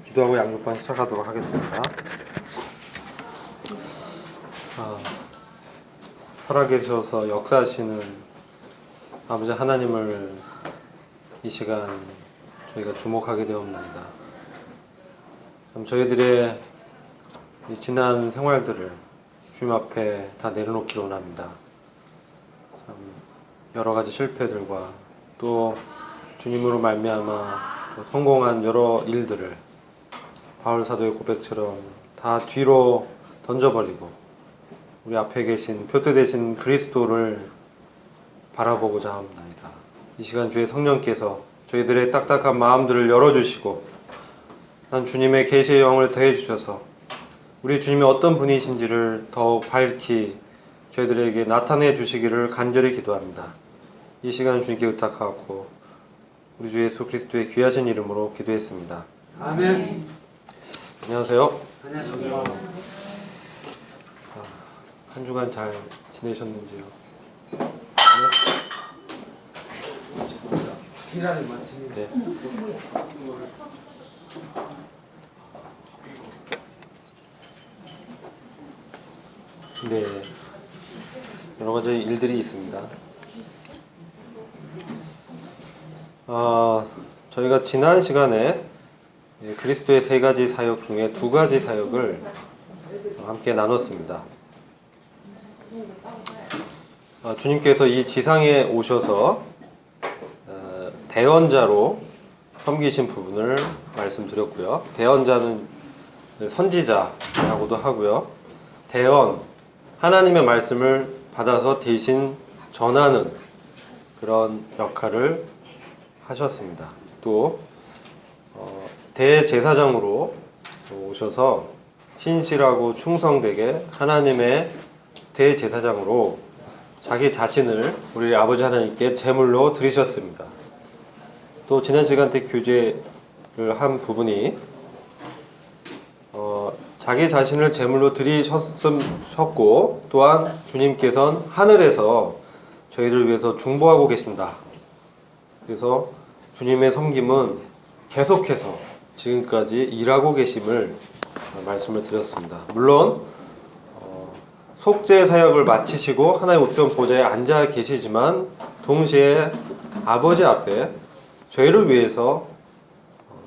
기도하고 양육반 시작하도록 하겠습니다. 살아계셔서 역사하시는 아버지 하나님을 이 시간 저희가 주목하게 되었나이다. 저희들의 이 지난 생활들을 주님 앞에 다 내려놓기로 합니다. 여러 가지 실패들과 또 주님으로 말미암아 또 성공한 여러 일들을 바울 사도의 고백처럼 다 뒤로 던져버리고 우리 앞에 계신 표대 되신 그리스도를 바라보고자 합니다. 이 시간 주의 성령께서 저희들의 딱딱한 마음들을 열어주시고 난 주님의 계시의 영을 더해주셔서 우리 주님이 어떤 분이신지를 더욱 밝히 저희들에게 나타내 주시기를 간절히 기도합니다. 이 시간 주님께 의탁하고 우리 주 예수 그리스도의 귀하신 이름으로 기도했습니다. 아멘. 안녕하세요. 안녕하세요. 한 주간 잘 지내셨는지요? 기다림 마치니. 네. 네. 여러 가지 일들이 있습니다. 저희가 지난 시간에 그리스도의 세 가지 사역 중에 두 가지 사역을 함께 나눴습니다. 주님께서 이 지상에 오셔서 대언자로 섬기신 부분을 말씀드렸고요. 대언자는 선지자라고도 하고요. 대언, 하나님의 말씀을 받아서 대신 전하는 그런 역할을 하셨습니다. 또 대제사장으로 오셔서 신실하고 충성되게 하나님의 대제사장으로 자기 자신을 우리 아버지 하나님께 제물로 드리셨습니다. 또 지난 시간 때 교제를 한 부분이 자기 자신을 제물로 드리셨고 또한 주님께서는 하늘에서 저희를 위해서 중보하고 계신다. 그래서 주님의 섬김은 계속해서 지금까지 일하고 계심을 말씀을 드렸습니다. 물론 속죄 사역을 마치시고 하나님 우편 보좌에 앉아 계시지만 동시에 아버지 앞에 저희를 위해서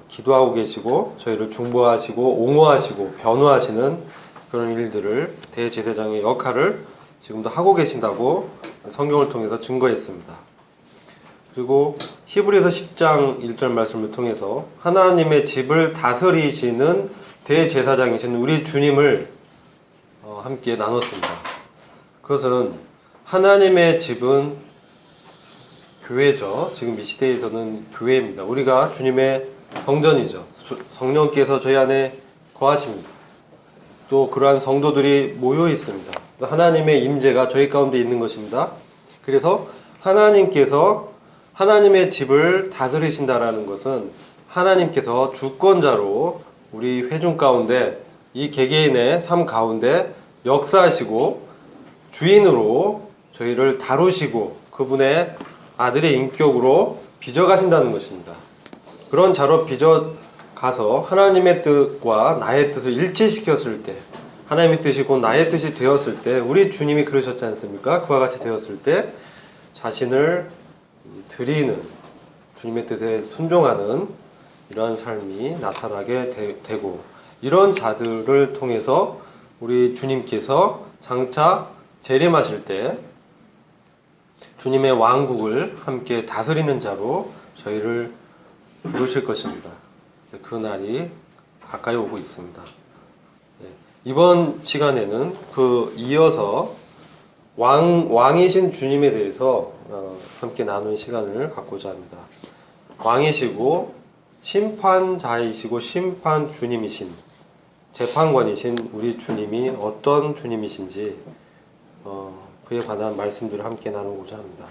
기도하고 계시고 저희를 중보하시고 옹호하시고 변호하시는 그런 일들을 대제사장의 역할을 지금도 하고 계신다고 성경을 통해서 증거했습니다. 그리고 히브리서 10장 1절 말씀을 통해서 하나님의 집을 다스리시는 대제사장이신 우리 주님을 함께 나눴습니다. 그것은 하나님의 집은 교회죠. 지금 이 시대에서는 교회입니다. 우리가 주님의 성전이죠. 성령께서 저희 안에 거하십니다. 또 그러한 성도들이 모여 있습니다. 하나님의 임재가 저희 가운데 있는 것입니다. 그래서 하나님께서 하나님의 집을 다스리신다라는 것은 하나님께서 주권자로 우리 회중 가운데 이 개개인의 삶 가운데 역사하시고 주인으로 저희를 다루시고 그분의 아들의 인격으로 빚어가신다는 것입니다. 그런 자로 빚어가서 하나님의 뜻과 나의 뜻을 일치시켰을 때 하나님의 뜻이 곧 나의 뜻이 되었을 때 우리 주님이 그러셨지 않습니까? 그와 같이 되었을 때 자신을 드리는 주님의 뜻에 순종하는 이러한 삶이 나타나게 되고 이런 자들을 통해서 우리 주님께서 장차 재림하실 때 주님의 왕국을 함께 다스리는 자로 저희를 부르실 것입니다. 그 날이 가까이 오고 있습니다. 이번 시간에는 이어서 왕이신 주님에 대해서 함께 나누는 시간을 갖고자 합니다. 왕이시고 심판자이시고 심판 주님이신 재판관이신 우리 주님이 어떤 주님이신지 그에 관한 말씀들을 함께 나누고자 합니다.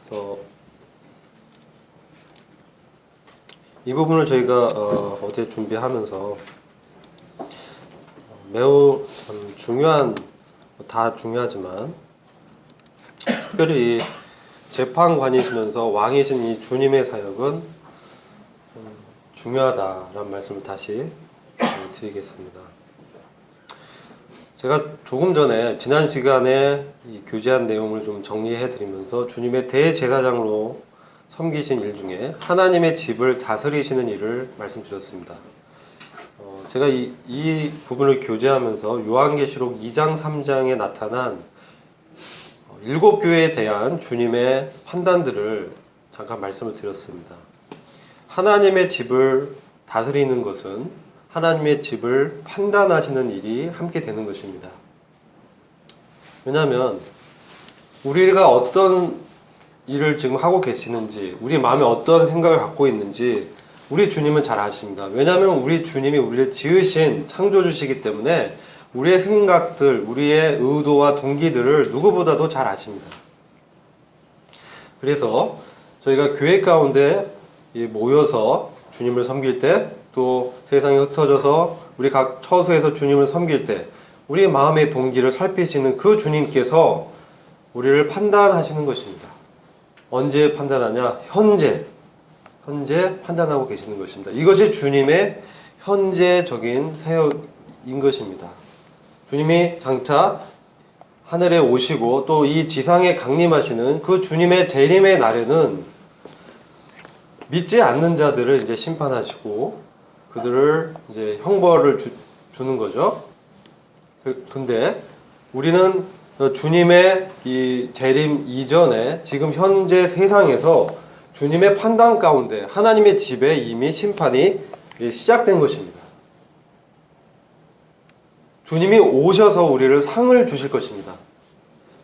그래서 이 부분을 저희가 어제 준비하면서 매우 중요한, 다 중요하지만 특별히 재판관이시면서 왕이신 이 주님의 사역은 중요하다라는 말씀을 다시 드리겠습니다. 제가 조금 전에 지난 시간에 이 교제한 내용을 좀 정리해 드리면서 주님의 대제사장으로 섬기신 일 중에 하나님의 집을 다스리시는 일을 말씀드렸습니다. 제가 이 부분을 교제하면서 요한계시록 2장 3장에 나타난 7교회에 대한 주님의 판단들을 잠깐 말씀을 드렸습니다. 하나님의 집을 다스리는 것은 하나님의 집을 판단하시는 일이 함께 되는 것입니다. 왜냐하면 우리가 어떤 일을 지금 하고 계시는지, 우리 마음에 어떤 생각을 갖고 있는지 우리 주님은 잘 아십니다. 왜냐하면 우리 주님이 우리를 지으신 창조주시기 때문에 우리의 생각들, 우리의 의도와 동기들을 누구보다도 잘 아십니다. 그래서 저희가 교회 가운데 모여서 주님을 섬길 때, 또 세상에 흩어져서 우리 각 처소에서 주님을 섬길 때 우리의 마음의 동기를 살피시는 그 주님께서 우리를 판단하시는 것입니다. 언제 판단하냐? 현재 판단하고 계시는 것입니다. 이것이 주님의 현재적인 사역인 것입니다. 주님이 장차 하늘에 오시고 또 이 지상에 강림하시는 그 주님의 재림의 날에는 믿지 않는 자들을 이제 심판하시고 그들을 이제 형벌을 주는 거죠. 근데 우리는 주님의 이 재림 이전에 지금 현재 세상에서 주님의 판단 가운데 하나님의 집에 이미 심판이 시작된 것입니다. 주님이 오셔서 우리를 상을 주실 것입니다.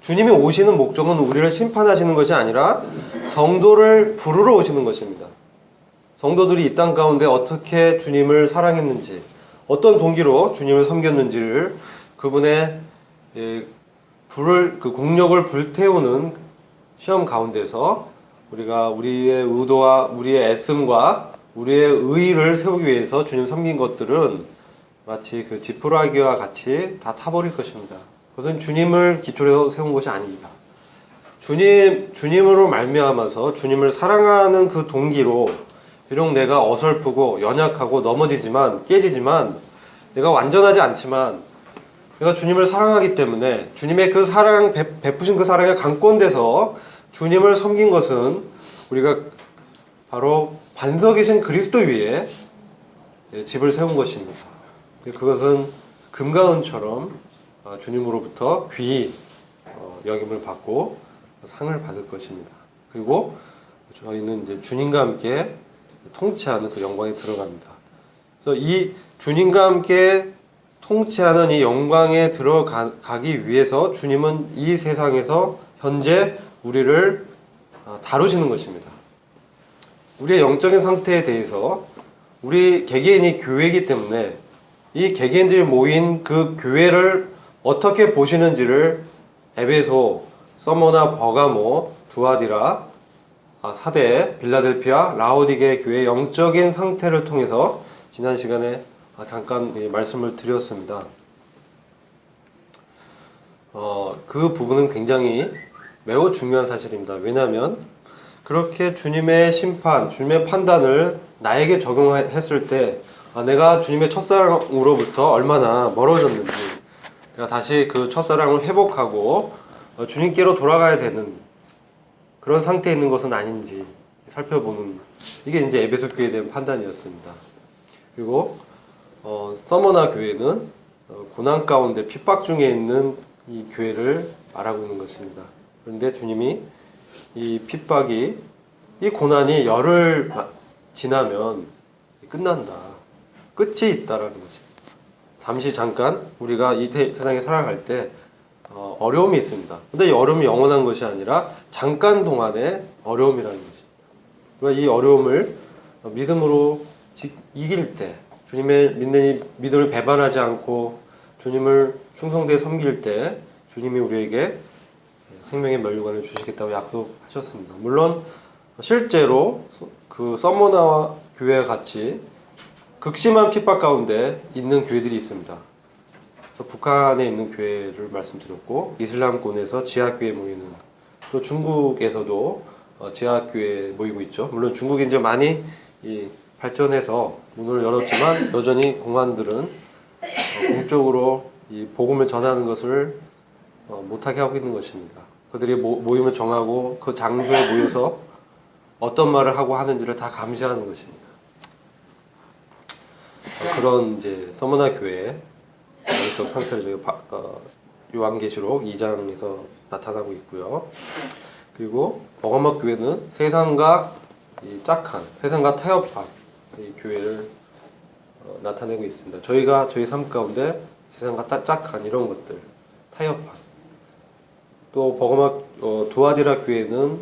주님이 오시는 목적은 우리를 심판하시는 것이 아니라 성도를 부르러 오시는 것입니다. 성도들이 이 땅 가운데 어떻게 주님을 사랑했는지, 어떤 동기로 주님을 섬겼는지를 그분의 그 공력을 불태우는 시험 가운데서 우리가 우리의 의도와 우리의 애씀과 우리의 의의를 세우기 위해서 주님 섬긴 것들은 마치 그 지푸라기와 같이 다 타버릴 것입니다. 그것은 주님을 기초로 세운 것이 아닙니다. 주님으로 말미암아서 주님을 사랑하는 그 동기로 비록 내가 어설프고 연약하고 넘어지지만 깨지지만 내가 완전하지 않지만 내가 주님을 사랑하기 때문에 주님의 그 사랑 베푸신 그 사랑에 강권돼서 주님을 섬긴 것은 우리가 바로 반석이신 그리스도 위에 집을 세운 것입니다. 그것은 금과 은처럼 주님으로부터 귀히 여김을 받고 상을 받을 것입니다. 그리고 저희는 이제 주님과 함께 통치하는 그 영광에 들어갑니다. 그래서 이 주님과 함께 통치하는 이 영광에 들어가기 위해서 주님은 이 세상에서 현재 우리를 다루시는 것입니다. 우리의 영적인 상태에 대해서 우리 개개인이 교회이기 때문에 이 개개인들이 모인 그 교회를 어떻게 보시는지를 에베소, 서머나 버가모, 두아디라, 사대, 빌라델피아, 라오디게 교회의 영적인 상태를 통해서 지난 시간에 잠깐 말씀을 드렸습니다. 그 부분은 굉장히 매우 중요한 사실입니다. 왜냐하면 그렇게 주님의 심판, 주님의 판단을 나에게 적용했을 때 내가 주님의 첫사랑으로부터 얼마나 멀어졌는지, 내가 다시 그 첫사랑을 회복하고 주님께로 돌아가야 되는 그런 상태에 있는 것은 아닌지 살펴보는, 이게 이제 에베소 교회에 대한 판단이었습니다. 그리고 서머나 교회는 고난 가운데 핍박 중에 있는 이 교회를 말하고 있는 것입니다. 그런데 주님이 이 핍박이, 이 고난이 열흘 지나면 끝난다, 끝이 있다라는 것입니다. 잠시 잠깐 우리가 이 세상에 살아갈 때 어려움이 있습니다. 근데 이 어려움이 영원한 것이 아니라 잠깐 동안의 어려움이라는 것입니다. 그러니까 이 어려움을 믿음으로 이길 때, 주님의 믿는 믿음을 배반하지 않고 주님을 충성되게 섬길 때 주님이 우리에게 생명의 면류관을 주시겠다고 약속하셨습니다. 물론 실제로 그 서머나 교회와 같이 극심한 핍박 가운데 있는 교회들이 있습니다. 북한에 있는 교회를 말씀드렸고, 이슬람권에서 지하교회 모이는, 또 중국에서도 지하교회 모이고 있죠. 물론 중국이 이제 많이 발전해서 문을 열었지만 여전히 공안들은 공적으로 이 복음을 전하는 것을 못하게 하고 있는 것입니다. 그들이 모임을 정하고 그 장소에 모여서 어떤 말을 하고 하는지를 다 감시하는 것입니다. 그런 이제 서머나 교회의 영적 상태를 저희 요한계시록 2장에서 나타나고 있고요. 그리고 버가모 교회는 세상과 이 짝한, 세상과 타협한 이 교회를 나타내고 있습니다. 저희가 저희 삶 가운데 세상과 짝한 이런 것들, 타협한. 또 버가모 두아디라 교회는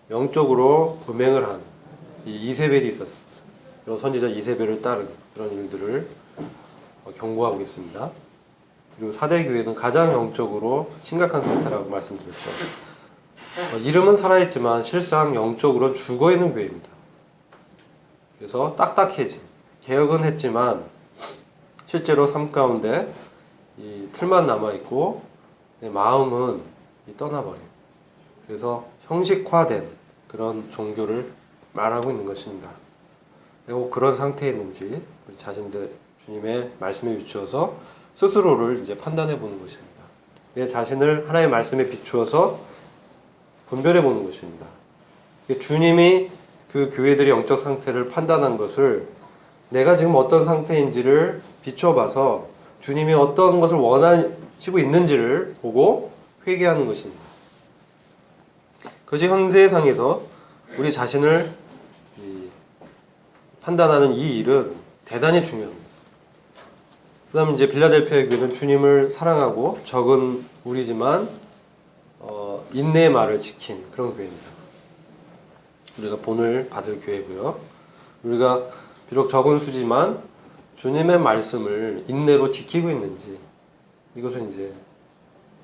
영적으로 범행을 한 이 이세벨이 있었습니다. 이런 선지자 이세벨을 따른 그런 일들을 경고하고 있습니다. 그리고 사대 교회는 가장 영적으로 심각한 상태라고 말씀드렸죠. 이름은 살아있지만 실상 영적으로 죽어있는 교회입니다. 그래서 딱딱해진, 개혁은 했지만 실제로 삶 가운데 이 틀만 남아있고 내 마음은 떠나버린, 그래서 형식화된 그런 종교를 말하고 있는 것입니다. 그리고 그런 상태에 있는지 우리 자신들 주님의 말씀에 비추어서 스스로를 이제 판단해 보는 것입니다. 내 자신을 하나님의 말씀에 비추어서 분별해 보는 것입니다. 주님이 그 교회들의 영적 상태를 판단한 것을 내가 지금 어떤 상태인지를 비춰봐서 주님이 어떤 것을 원하시고 있는지를 보고 회개하는 것입니다. 그것이 현세상에서 우리 자신을 판단하는 이 일은 대단히 중요합니다. 그 다음 이제 빌라델피아 교회는 주님을 사랑하고 적은 우리지만 인내의 말을 지킨 그런 교회입니다. 우리가 본을 받을 교회고요. 우리가 비록 적은 수지만 주님의 말씀을 인내로 지키고 있는지, 이것을 이제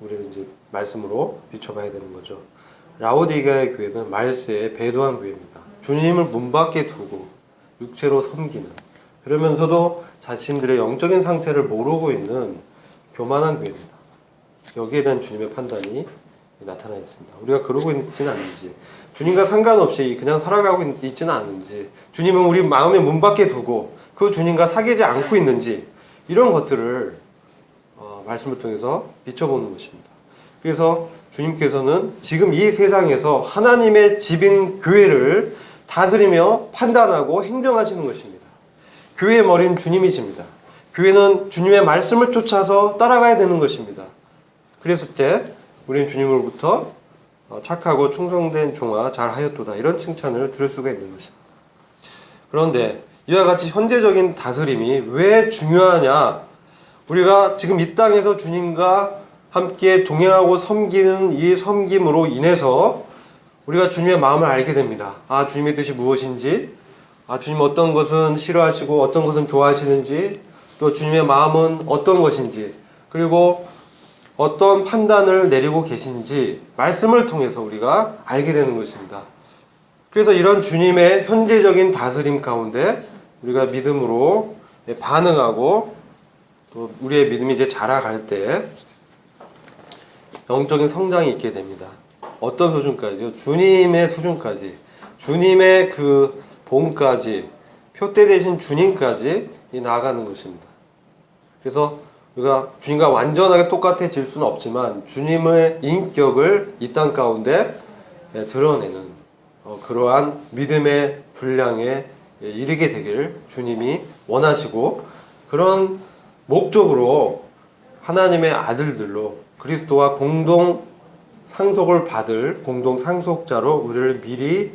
우리는 이제 말씀으로 비춰봐야 되는 거죠. 라오디게아의 교회는 말세에 배도한 교회입니다. 주님을 문 밖에 두고 육체로 섬기는, 그러면서도 자신들의 영적인 상태를 모르고 있는 교만한 교회입니다. 여기에 대한 주님의 판단이 나타나 있습니다. 우리가 그러고 있지는 않은지, 주님과 상관없이 그냥 살아가고 있지는 않은지, 주님은 우리 마음의 문 밖에 두고 그 주님과 사귀지 않고 있는지, 이런 것들을 말씀을 통해서 비춰보는 것입니다. 그래서 주님께서는 지금 이 세상에서 하나님의 집인 교회를 다스리며 판단하고 행정하시는 것입니다. 교회의 머리는 주님이십니다. 교회는 주님의 말씀을 쫓아서 따라가야 되는 것입니다. 그랬을 때 우리는 주님으로부터 착하고 충성된 종아 잘하였도다, 이런 칭찬을 들을 수가 있는 것입니다. 그런데 이와 같이 현재적인 다스림이 왜 중요하냐? 우리가 지금 이 땅에서 주님과 함께 동행하고 섬기는 이 섬김으로 인해서 우리가 주님의 마음을 알게 됩니다. 아, 주님의 뜻이 무엇인지, 주님 어떤 것은 싫어하시고 어떤 것은 좋아하시는지, 또 주님의 마음은 어떤 것인지, 그리고 어떤 판단을 내리고 계신지 말씀을 통해서 우리가 알게 되는 것입니다. 그래서 이런 주님의 현재적인 다스림 가운데 우리가 믿음으로 반응하고 또 우리의 믿음이 이제 자라갈 때 영적인 성장이 있게 됩니다. 어떤 수준까지요? 주님의 수준까지, 주님의 그 본까지, 표대 되신 주님까지 나아가는 것입니다. 그래서 우리가 주님과 완전하게 똑같아질 수는 없지만 주님의 인격을 이 땅 가운데 드러내는 그러한 믿음의 분량에 이르게 되길 주님이 원하시고, 그런 목적으로 하나님의 아들들로 그리스도와 공동 상속을 받을 공동 상속자로 우리를 미리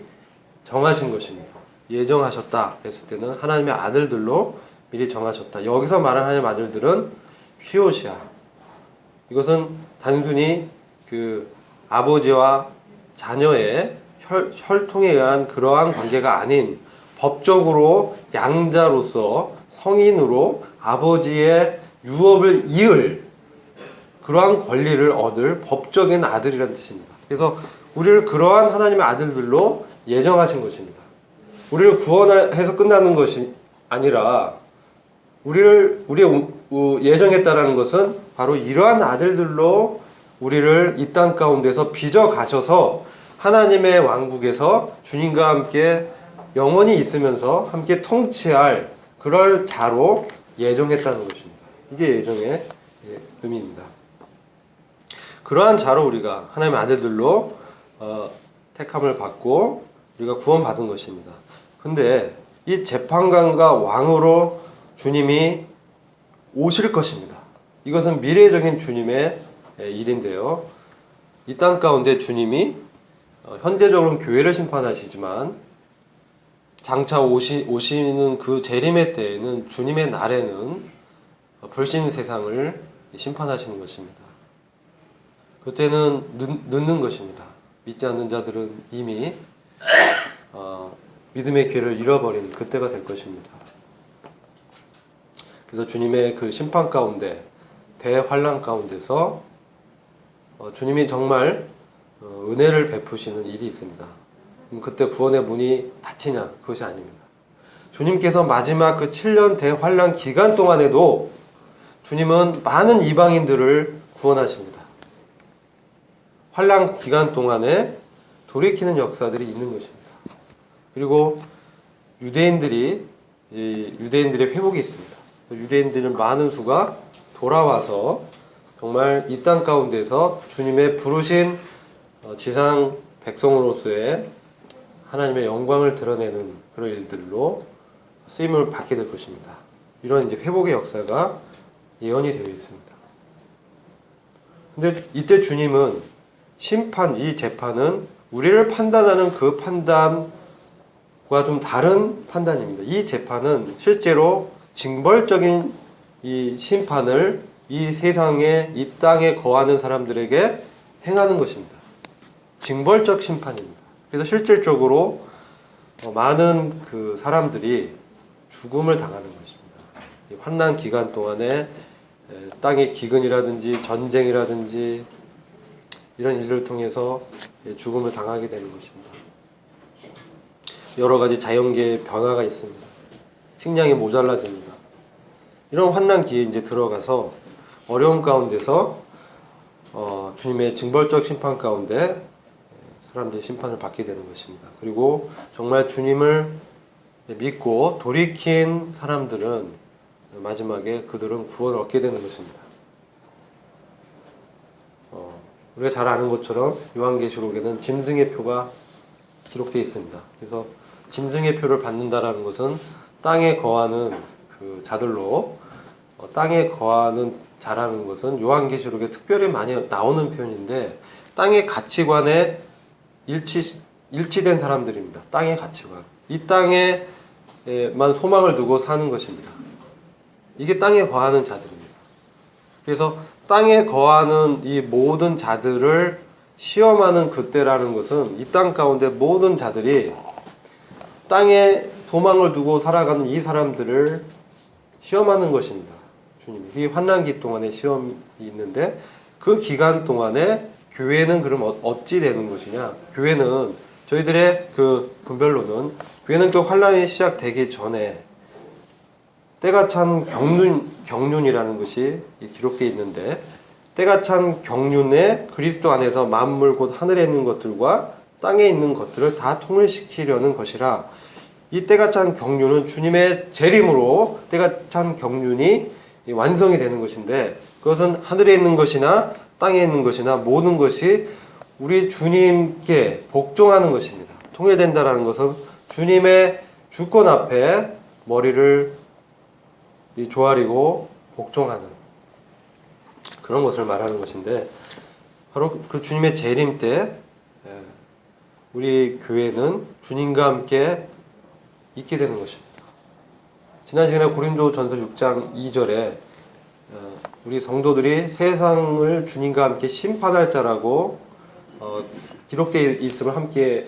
정하신 것입니다. 예정하셨다 했을 때는 하나님의 아들들로 미리 정하셨다. 여기서 말하는 하나님의 아들들은 휘오시아, 이것은 단순히 그 아버지와 자녀의 혈통에 의한 그러한 관계가 아닌 법적으로 양자로서 성인으로 아버지의 유업을 이을 그러한 권리를 얻을 법적인 아들이라는 뜻입니다. 그래서 우리를 그러한 하나님의 아들들로 예정하신 것입니다. 우리를 구원해서 끝나는 것이 아니라 우리의 예정했다라는 것은 바로 이러한 아들들로 우리를 이 땅 가운데서 빚어 가셔서 하나님의 왕국에서 주님과 함께 영원히 있으면서 함께 통치할 그럴 자로 예정했다는 것입니다. 이게 예정의 의미입니다. 그러한 자로 우리가 하나님의 아들들로 택함을 받고 우리가 구원받은 것입니다. 근데 이 재판관과 왕으로 주님이 오실 것입니다. 이것은 미래적인 주님의 일인데요. 이 땅 가운데 주님이 현재적으로는 교회를 심판하시지만 장차 오시는 그 재림의 때에는 주님의 날에는 불신 세상을 심판하시는 것입니다. 그때는 늦는 것입니다. 믿지 않는 자들은 이미 믿음의 기회를 잃어버린 그때가 될 것입니다. 그래서 주님의 그 심판 가운데 대환란 가운데서 주님이 정말 은혜를 베푸시는 일이 있습니다. 그때 구원의 문이 닫히냐? 그것이 아닙니다. 주님께서 마지막 그 7년 대환란 기간 동안에도 주님은 많은 이방인들을 구원하십니다. 환란 기간 동안에 돌이키는 역사들이 있는 것입니다. 그리고 유대인들의 회복이 있습니다. 유대인들은 많은 수가 돌아와서 정말 이 땅 가운데서 주님의 부르신 지상 백성으로서의 하나님의 영광을 드러내는 그런 일들로 쓰임을 받게 될 것입니다. 이런 이제 회복의 역사가 예언이 되어 있습니다. 근데 이때 주님은 이 재판은 우리를 판단하는 그 판단과 좀 다른 판단입니다. 이 재판은 실제로 징벌적인 이 심판을 이 세상에, 이 땅에 거하는 사람들에게 행하는 것입니다. 징벌적 심판입니다. 그래서 실질적으로 많은 그 사람들이 죽음을 당하는 것입니다. 이 환난 기간 동안에 땅의 기근이라든지 전쟁이라든지 이런 일들을 통해서 죽음을 당하게 되는 것입니다. 여러 가지 자연계의 변화가 있습니다. 식량이 모자라집니다. 이런 환난 기회에 이제 들어가서 어려움 가운데서 주님의 징벌적 심판 가운데 사람들이 심판을 받게 되는 것입니다. 그리고 정말 주님을 믿고 돌이킨 사람들은 마지막에 그들은 구원을 얻게 되는 것입니다. 우리가 잘 아는 것처럼 요한계시록에는 짐승의 표가 기록되어 있습니다. 그래서 짐승의 표를 받는다라는 것은 땅에 거하는 그 자들로 땅에 거하는 자라는 것은 요한계시록에 특별히 많이 나오는 표현인데 땅의 가치관에 일치된 사람들입니다. 땅의 가치관. 이 땅에만 소망을 두고 사는 것입니다. 이게 땅에 거하는 자들입니다. 그래서 땅에 거하는 이 모든 자들을 시험하는 그때라는 것은 이 땅 가운데 모든 자들이 땅에 소망을 두고 살아가는 이 사람들을 시험하는 것입니다. 주님이. 이 환난기 동안에 시험이 있는데 그 기간 동안에 교회는 그럼 어찌 되는 것이냐? 교회는 저희들의 그 분별로는 교회는 그 환난이 시작되기 전에 때가 찬 경륜이라는 것이 기록되어 있는데 때가 찬 경륜에 그리스도 안에서 만물 곧 하늘에 있는 것들과 땅에 있는 것들을 다 통일시키려는 것이라. 이 때가 찬 경륜은 주님의 재림으로 때가 찬 경륜이 완성이 되는 것인데 그것은 하늘에 있는 것이나 땅에 있는 것이나 모든 것이 우리 주님께 복종하는 것입니다. 통일된다라는 것은 주님의 주권 앞에 머리를 조아리고 복종하는 그런 것을 말하는 것인데 바로 그 주님의 재림 때 우리 교회는 주님과 함께 있게 되는 것입니다. 지난 시간에 고린도전서 6장 2절에 우리 성도들이 세상을 주님과 함께 심판할 자라고 기록되어 있음을 함께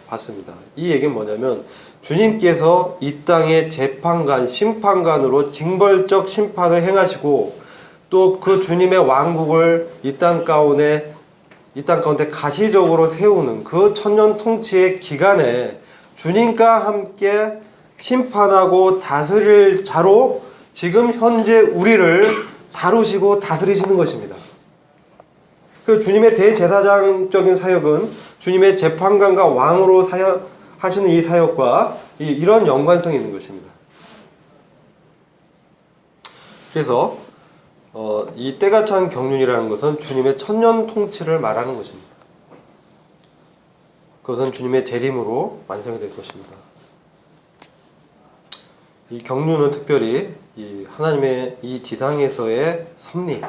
봤습니다. 이 얘기는 뭐냐면 주님께서 이 땅의 재판관, 심판관으로 징벌적 심판을 행하시고 또 그 주님의 왕국을 이 땅 가운데 가시적으로 세우는 그 천년 통치의 기간에 주님과 함께 심판하고 다스릴 자로 지금 현재 우리를 다루시고 다스리시는 것입니다. 그 주님의 대제사장적인 사역은 주님의 재판관과 왕으로 하시는 이 사역과 이런 연관성이 있는 것입니다. 그래서 이 때가 찬 경륜이라는 것은 주님의 천년 통치를 말하는 것입니다. 그것은 주님의 재림으로 완성이 될 것입니다. 이 경륜은 특별히 이 하나님의 이 지상에서의 섭리,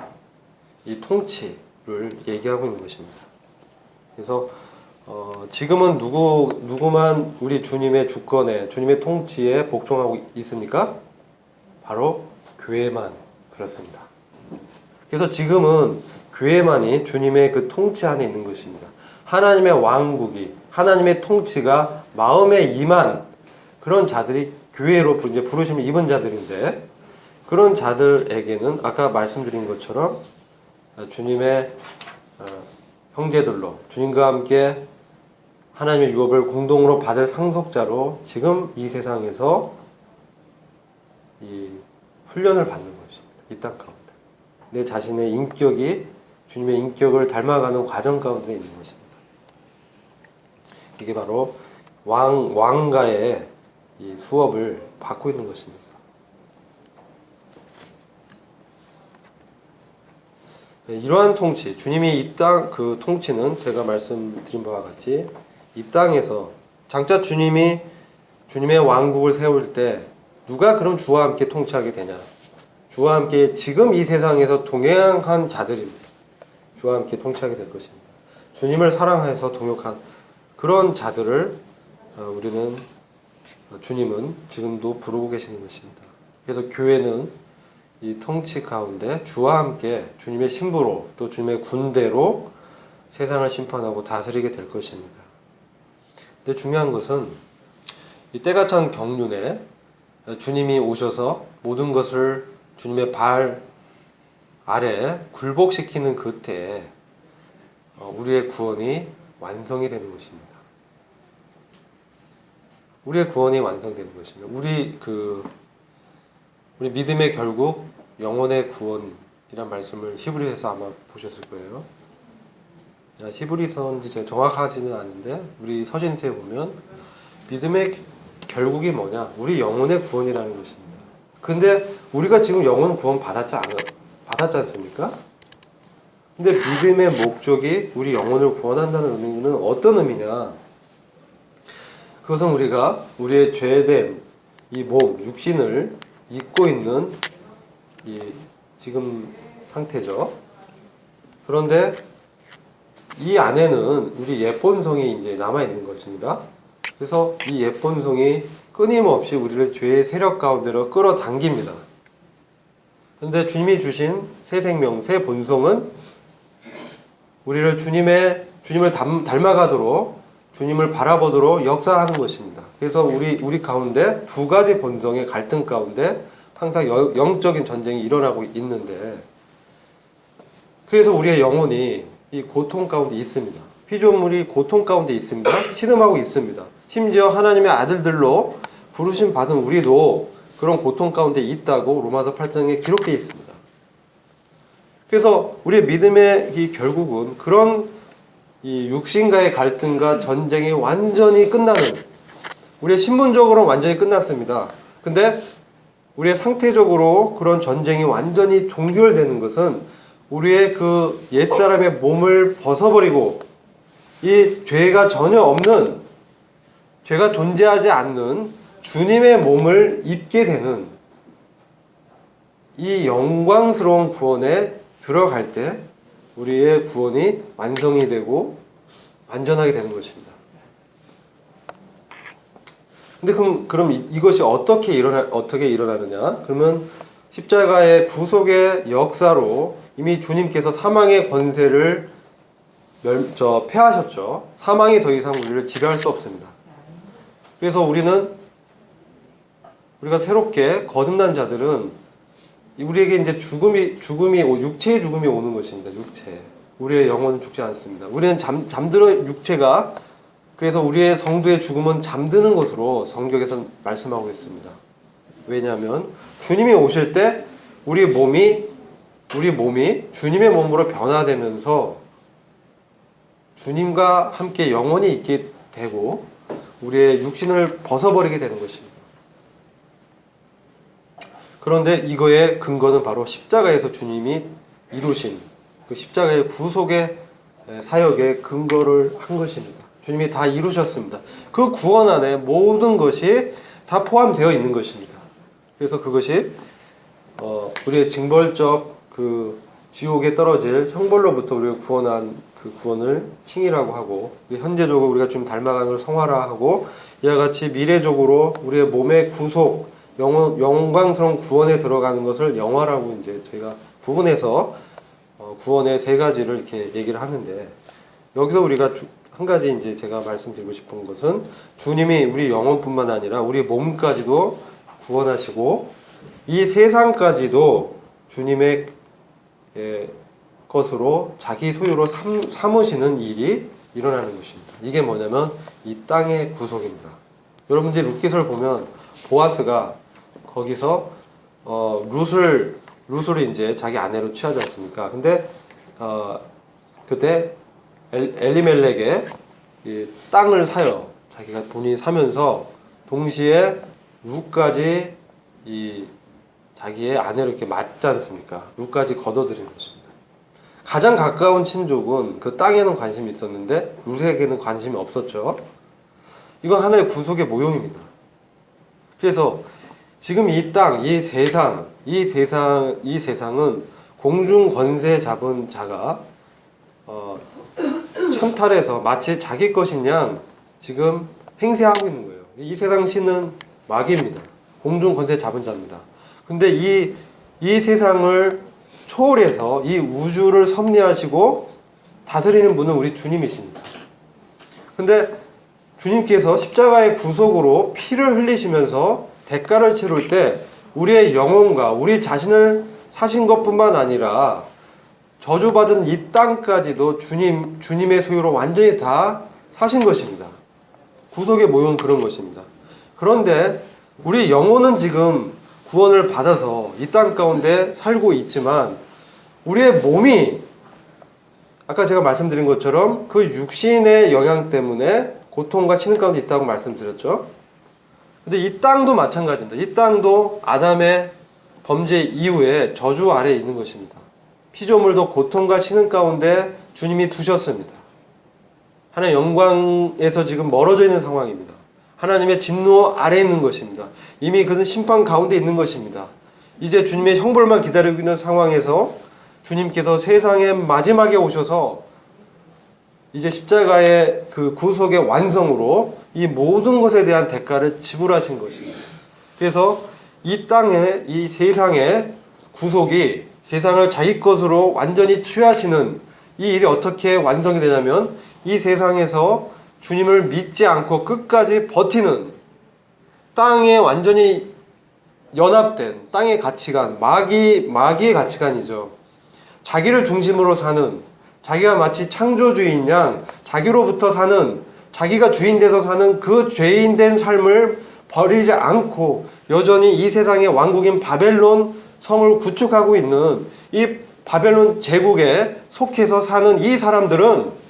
이 통치를 얘기하고 있는 것입니다. 그래서 지금은 누구만 우리 주님의 주권에, 주님의 통치에 복종하고 있습니까? 바로 교회만 그렇습니다. 그래서 지금은 교회만이 주님의 그 통치 안에 있는 것입니다. 하나님의 왕국이, 하나님의 통치가 마음에 임한 그런 자들이 교회로 이제 부르심을 입은 자들인데, 그런 자들에게는 아까 말씀드린 것처럼 주님의 형제들로, 주님과 함께 하나님의 유업을 공동으로 받을 상속자로 지금 이 세상에서 이 훈련을 받는 것입니다. 이 땅 가운데 내 자신의 인격이 주님의 인격을 닮아가는 과정 가운데 있는 것입니다. 이게 바로 왕가의 이 수업을 받고 있는 것입니다. 이러한 통치, 주님이 이 땅 그 통치는 제가 말씀드린 바와 같이 이 땅에서 장차 주님이 주님의 왕국을 세울 때 누가 그럼 주와 함께 통치하게 되냐? 주와 함께 지금 이 세상에서 동행한 자들입니다. 주와 함께 통치하게 될 것입니다. 주님을 사랑해서 동역한 그런 자들을 주님은 지금도 부르고 계시는 것입니다. 그래서 교회는 이 통치 가운데 주와 함께 주님의 신부로 또 주님의 군대로 세상을 심판하고 다스리게 될 것입니다. 근데 중요한 것은 이 때가 찬 경륜에 주님이 오셔서 모든 것을 주님의 발 아래 굴복시키는 그때에 우리의 구원이 완성이 되는 것입니다. 우리의 구원이 완성되는 것입니다. 우리 믿음의 결국 영혼의 구원이란 말씀을 히브리서에서 아마 보셨을 거예요. 히브리서인지 제가 정확하지는 않은데 우리 서신서에 보면 믿음의 결국이 뭐냐? 우리 영혼의 구원이라는 것입니다. 근데 우리가 지금 영혼 구원 받았지 않습니까? 근데 믿음의 목적이 우리 영혼을 구원한다는 의미는 어떤 의미냐? 그것은 우리가 우리의 죄된 이 몸, 육신을 입고 있는 이 지금 상태죠. 그런데 이 안에는 우리 옛 본성이 이제 남아 있는 것입니다. 그래서 이 옛 본성이 끊임없이 우리를 죄의 세력 가운데로 끌어당깁니다. 그런데 주님이 주신 새 생명, 새 본성은 우리를 주님을 닮아가도록, 주님을 바라보도록 역사하는 것입니다. 그래서 우리 가운데 두 가지 본성의 갈등 가운데 항상 영적인 전쟁이 일어나고 있는데, 그래서 우리의 영혼이 이 고통 가운데 있습니다. 피조물이 고통 가운데 있습니다. 신음하고 있습니다. 심지어 하나님의 아들들로 부르심 받은 우리도 그런 고통 가운데 있다고 로마서 8장에 기록되어 있습니다. 그래서 우리의 믿음의 이 결국은 그런 이 육신과의 갈등과 전쟁이 완전히 끝나는, 우리의 신분적으로는 완전히 끝났습니다. 근데 우리의 상태적으로 그런 전쟁이 완전히 종결되는 것은 우리의 그 옛사람의 몸을 벗어버리고 이 죄가 전혀 없는, 죄가 존재하지 않는 주님의 몸을 입게 되는 이 영광스러운 구원에 들어갈 때 우리의 구원이 완성이 되고 완전하게 되는 것입니다. 근데 그럼 이것이 어떻게 일어나느냐? 그러면 십자가의 구속의 역사로 이미 주님께서 사망의 권세를 패하셨죠. 사망이 더 이상 우리를 지배할 수 없습니다. 그래서 우리가 새롭게 거듭난 자들은 우리에게 이제 육체의 죽음이 오는 것입니다. 육체. 우리의 영혼은 죽지 않습니다. 우리는 잠들어 육체가, 그래서 우리의 성도의 죽음은 잠드는 것으로 성경에서 말씀하고 있습니다. 왜냐하면 주님이 오실 때 우리 몸이 주님의 몸으로 변화되면서 주님과 함께 영원히 있게 되고, 우리의 육신을 벗어버리게 되는 것입니다. 그런데 이거의 근거는 바로 십자가에서 주님이 이루신 그 십자가의 구속의 사역의 근거를 한 것입니다. 주님이 다 이루셨습니다. 그 구원 안에 모든 것이 다 포함되어 있는 것입니다. 그래서 그것이 우리의 징벌적 그 지옥에 떨어질 형벌로부터 우리를 구원한 그 구원을 킹이라고 하고, 현재적으로 우리가 좀 닮아가는 걸 성화라하고, 이와 같이 미래적으로 우리의 몸의 구속, 영광스러운 구원에 들어가는 것을 영화라고 이제 저희가 구분해서 구원의 세 가지를 이렇게 얘기를 하는데, 여기서 우리가 한 가지 이제 제가 말씀드리고 싶은 것은, 주님이 우리 영혼뿐만 아니라 우리 몸까지도 구원하시고 이 세상까지도 주님의 것으로 자기 소유로 삼으시는 일이 일어나는 것입니다. 이게 뭐냐면 이 땅의 구속입니다. 여러분 이제 룻기서를 보면 보아스가 거기서 룻을 이제 자기 아내로 취하지 않습니까? 근데 그때 엘리멜렉의 이 땅을 사요. 자기가 본인이 사면서 동시에 룻까지 이 자기의 아내로 이렇게 맞지 않습니까? 룻까지 걷어들이는 것입니다. 가장 가까운 친족은 그 땅에는 관심이 있었는데 룻에게는 관심이 없었죠. 이건 하나의 구속의 모형입니다. 그래서 지금 이 땅, 이 세상은 공중 권세 잡은 자가 찬탈해서 마치 자기 것인 양 지금 행세하고 있는 거예요. 이 세상 신은 마귀입니다. 공중 권세 잡은 자입니다. 근데 이 세상을 초월해서 이 우주를 섭리하시고 다스리는 분은 우리 주님이십니다. 근데 주님께서 십자가의 구속으로 피를 흘리시면서 대가를 치를 때 우리의 영혼과 우리 자신을 사신 것뿐만 아니라 저주받은 이 땅까지도 주님의 소유로 완전히 다 사신 것입니다. 구속의 모형은 그런 것입니다. 그런데 우리 영혼은 지금 구원을 받아서 이 땅 가운데 살고 있지만 우리의 몸이 아까 제가 말씀드린 것처럼 그 육신의 영향 때문에 고통과 신음 가운데 있다고 말씀드렸죠. 근데 이 땅도 마찬가지입니다. 이 땅도 아담의 범죄 이후에 저주 아래에 있는 것입니다. 피조물도 고통과 신음 가운데 주님이 두셨습니다. 하나님의 영광에서 지금 멀어져 있는 상황입니다. 하나님의 진노 아래에 있는 것입니다. 이미 그는 심판 가운데 있는 것입니다. 이제 주님의 형벌만 기다리고 있는 상황에서 주님께서 세상의 마지막에 오셔서 이제 십자가의 그 구속의 완성으로 이 모든 것에 대한 대가를 지불하신 것입니다. 그래서 이 땅에, 이 세상의 구속이 세상을 자기 것으로 완전히 취하시는 이 일이 어떻게 완성이 되냐면 이 세상에서 주님을 믿지 않고 끝까지 버티는 땅에 완전히 연합된 땅의 가치관, 마귀의 가치관이죠. 자기를 중심으로 사는, 자기가 마치 창조주인 양 자기로부터 사는, 자기가 주인 돼서 사는 그 죄인된 삶을 버리지 않고 여전히 이 세상의 왕국인 바벨론 성을 구축하고 있는 이 바벨론 제국에 속해서 사는 이 사람들은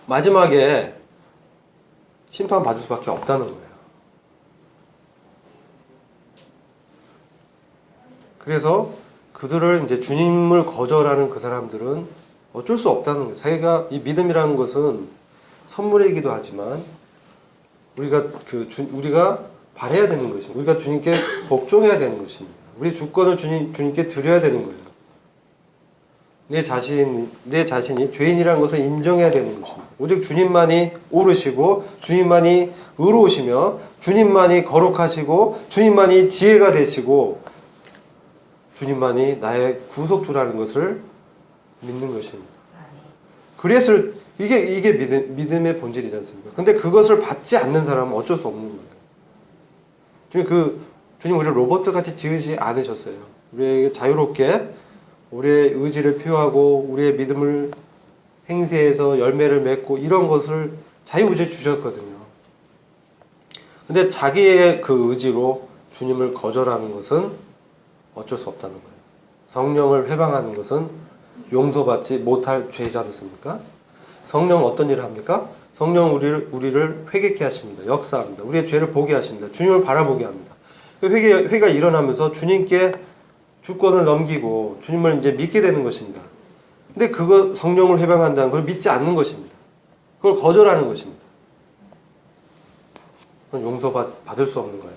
마지막에 심판받을 수밖에 없다는 거예요. 그래서 그들을 이제 주님을 거절하는 그 사람들은 어쩔 수 없다는 거예요. 자기가 이 믿음이라는 것은 선물이기도 하지만 우리가 바라야 되는 것입니다. 우리가 주님께 복종해야 되는 것입니다. 우리 주권을 주님께 드려야 되는 거예요. 내 자신이 죄인이라는 것을 인정해야 되는 것입니다. 오직 주님만이 옳으시고 주님만이 의로우시며 주님만이 거룩하시고 주님만이 지혜가 되시고 주님만이 나의 구속주라는 것을 믿는 것입니다. 그래서 이게 믿음의 본질이지 않습니까? 근데 그것을 받지 않는 사람은 어쩔 수 없는 거예요. 주님 우리를 로봇같이 지으지 않으셨어요. 우리에게 자유롭게 우리의 의지를 표하고 우리의 믿음을 행세해서 열매를 맺고 이런 것을 자유의지를 주셨거든요. 근데 자기의 그 의지로 주님을 거절하는 것은 어쩔 수 없다는 거예요. 성령을 회방하는 것은 용서받지 못할 죄이지 않습니까? 성령은 어떤 일을 합니까? 성령 우리를 회개케 하십니다. 역사합니다. 우리의 죄를 보게 하십니다. 주님을 바라보게 합니다. 회개가 일어나면서 주님께 주권을 넘기고 주님을 이제 믿게 되는 것입니다. 근데 그거 성령을 해방한다는 걸 믿지 않는 것입니다. 그걸 거절하는 것입니다. 그건 용서받을 수 없는 거예요.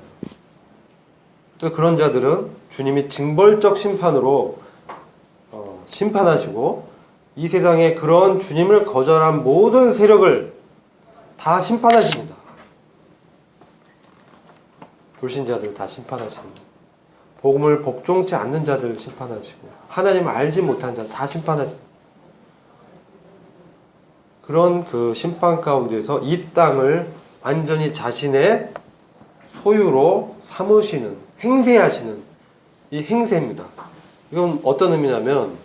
그래서 그런 자들은 주님이 징벌적 심판으로 심판하시고 이 세상에 그런 주님을 거절한 모든 세력을 다 심판하십니다. 불신자들 다 심판하십니다. 복음을 복종치 않는 자들 심판하시고 하나님을 알지 못한 자들 다 심판하십니다. 그런 그 심판 가운데서 이 땅을 완전히 자신의 소유로 삼으시는, 행세하시는 이 행세입니다. 이건 어떤 의미냐면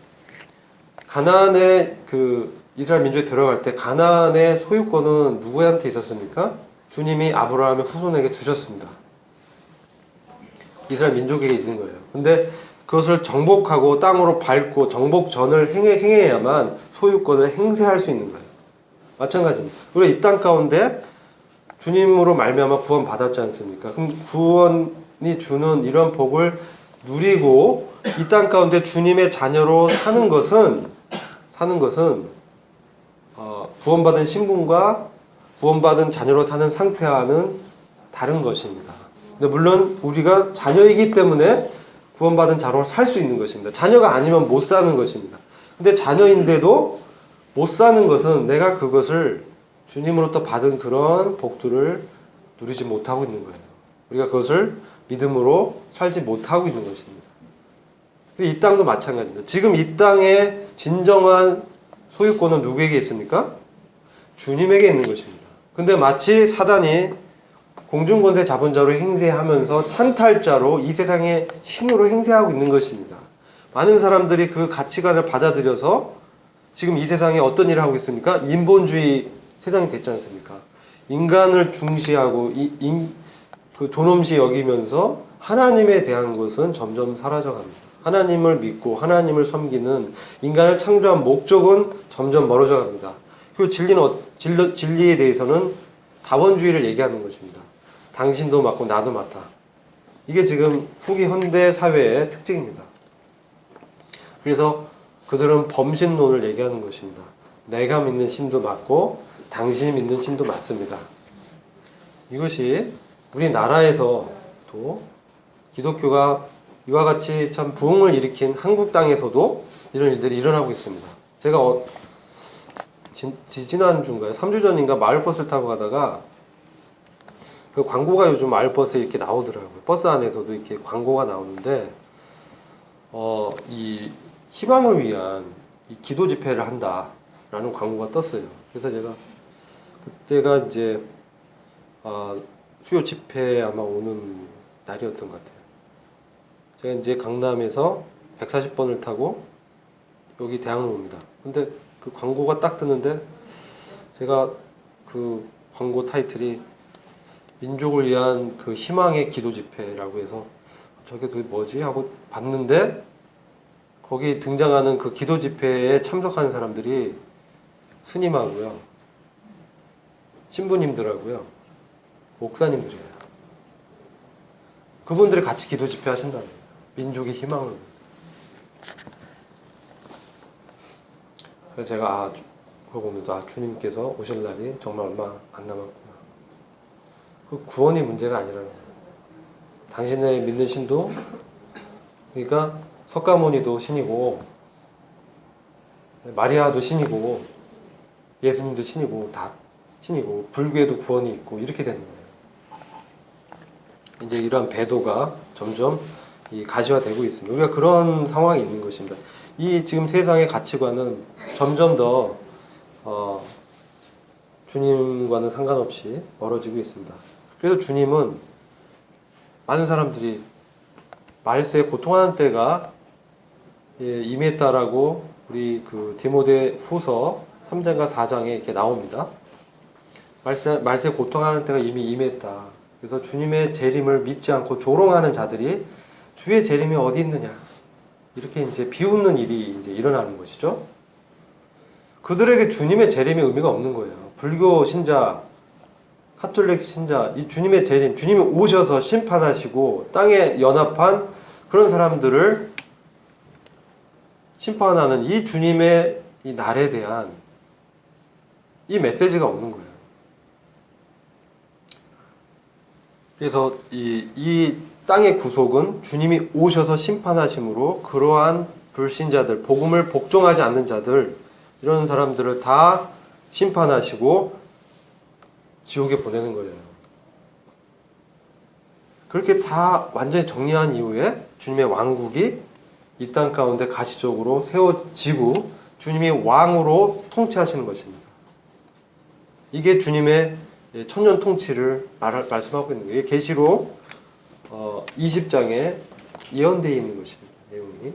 가나안의 그 이스라엘 민족이 들어갈 때 가나안의 소유권은 누구한테 있었습니까? 주님이 아브라함의 후손에게 주셨습니다. 이스라엘 민족에게 있는 거예요. 근데 그것을 정복하고 땅으로 밟고 정복전을 행해야만 소유권을 행세할 수 있는 거예요. 마찬가지입니다. 우리가 이 땅 가운데 주님으로 말미암아 구원 받았지 않습니까? 그럼 구원이 주는 이런 복을 누리고 이 땅 가운데 주님의 자녀로 사는 것은 구원받은 신분과 구원받은 자녀로 사는 상태와는 다른 것입니다. 근데 물론 우리가 자녀이기 때문에 구원받은 자로 살 수 있는 것입니다. 자녀가 아니면 못 사는 것입니다. 근데 자녀인데도 못 사는 것은 내가 그것을 주님으로부터 받은 그런 복들을 누리지 못하고 있는 거예요. 우리가 그것을 믿음으로 살지 못하고 있는 것입니다. 이 땅도 마찬가지입니다. 지금 이 땅의 진정한 소유권은 누구에게 있습니까? 주님에게 있는 것입니다. 근데 마치 사단이 공중권세 잡은 자로 행세하면서 찬탈자로 이 세상의 신으로 행세하고 있는 것입니다. 많은 사람들이 그 가치관을 받아들여서 지금 이 세상에 어떤 일을 하고 있습니까? 인본주의 세상이 됐지 않습니까? 인간을 중시하고 그 존엄시 여기면서 하나님에 대한 것은 점점 사라져갑니다. 하나님을 믿고 하나님을 섬기는 인간을 창조한 목적은 점점 멀어져 갑니다. 그리고 진리에 대해서는 다원주의를 얘기하는 것입니다. 당신도 맞고 나도 맞다. 이게 지금 후기 현대 사회의 특징입니다. 그래서 그들은 범신론을 얘기하는 것입니다. 내가 믿는 신도 맞고 당신이 믿는 신도 맞습니다. 이것이 우리나라에서도 기독교가 이와 같이 참 부흥을 일으킨 한국 땅에서도 이런 일들이 일어나고 있습니다. 제가 지난주인가요? 3주 전인가 마을버스를 타고 가다가 그 광고가 요즘 마을버스에 이렇게 나오더라고요. 버스 안에서도 이렇게 광고가 나오는데 이 희망을 위한 이 기도 집회를 한다라는 광고가 떴어요. 그래서 제가 그때가 이제 수요 집회 아마 오는 날이었던 것 같아요. 제가 이제 강남에서 140번을 타고 여기 대학로 옵니다. 근데 그 광고가 딱 뜨는데 제가 그 광고 타이틀이 민족을 위한 그 희망의 기도 집회라고 해서 저게 도대체 뭐지 하고 봤는데 거기 등장하는 그 기도 집회에 참석하는 사람들이 스님하고요, 신부님들하고요, 목사님들이에요. 그분들이 같이 기도 집회 하신다는 거예요. 민족의 희망을 위해서. 그래서 제가 그거 보면서 주님께서 오실 날이 정말 얼마 안 남았구나. 그 구원이 문제가 아니라는 거예요. 당신의 믿는 신도, 그러니까 석가모니도 신이고 마리아도 신이고 예수님도 신이고 다 신이고 불교에도 구원이 있고 이렇게 되는 거예요. 이제 이러한 배도가 점점 가시화되고 있습니다. 우리가 그런 상황이 있는 것입니다. 이 지금 세상의 가치관은 점점 더 주님과는 상관없이 멀어지고 있습니다. 그래서 주님은 많은 사람들이 말세에 고통하는 때가 임했다라고 우리 그 디모데 후서 3장과 4장에 이렇게 나옵니다. 말세 고통하는 때가 이미 임했다. 그래서 주님의 재림을 믿지 않고 조롱하는 자들이 주의 재림이 어디 있느냐, 이렇게 이제 비웃는 일이 이제 일어나는 것이죠. 그들에게 주님의 재림의 의미가 없는 거예요. 불교 신자, 카톨릭 신자, 이 주님의 재림, 주님이 오셔서 심판하시고 땅에 연합한 그런 사람들을 심판하는 이 주님의 이 날에 대한 이 메시지가 없는 거예요. 그래서 이 땅의 구속은 주님이 오셔서 심판하심으로 그러한 불신자들, 복음을 복종하지 않는 자들, 이런 사람들을 다 심판하시고 지옥에 보내는 거예요. 그렇게 다 완전히 정리한 이후에 주님의 왕국이 이 땅 가운데 가시적으로 세워지고 주님이 왕으로 통치하시는 것입니다. 이게 주님의 천년 통치를 말씀하고 있는 거예요. 이게 계시록 20장에 예언되어 있는 것입니다. 내용이.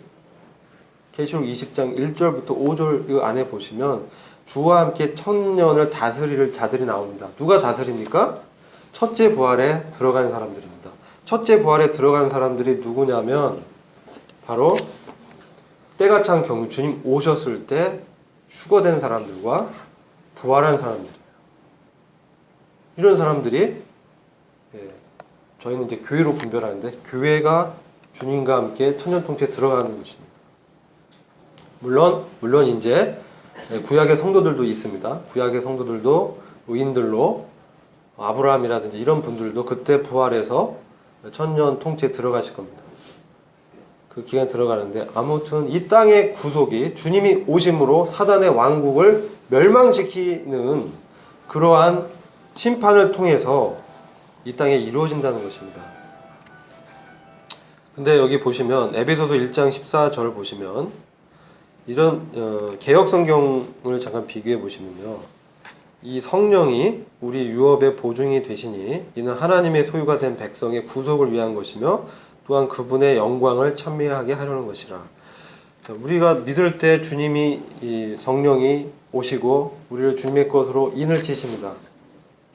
계시록 20장 1절부터 5절 이 안에 보시면 주와 함께 천년을 다스릴 자들이 나옵니다. 누가 다스립니까? 첫째 부활에 들어간 사람들입니다. 첫째 부활에 들어간 사람들이 누구냐면 바로 때가 찬 경우 주님 오셨을 때 휴거된 사람들과 부활한 사람들이에요. 이런 사람들이 저희는 이제 교회로 분별하는데 교회가 주님과 함께 천년 통치에 들어가는 것입니다. 물론 이제 구약의 성도들도 있습니다. 구약의 성도들도 의인들로 아브라함이라든지 이런 분들도 그때 부활해서 천년 통치에 들어가실 겁니다. 그 기간에 들어가는데 아무튼 이 땅의 구속이 주님이 오심으로 사단의 왕국을 멸망시키는 그러한 심판을 통해서 이 땅에 이루어진다는 것입니다. 근데 여기 보시면 에베소서 1장 14절 보시면 이런 개역 성경을 잠깐 비교해 보시면요. 이 성령이 우리 유업의 보증이 되시니 이는 하나님의 소유가 된 백성의 구속을 위한 것이며 또한 그분의 영광을 찬미하게 하려는 것이라. 우리가 믿을 때 주님이 이 성령이 오시고 우리를 주님의 것으로 인을 치십니다.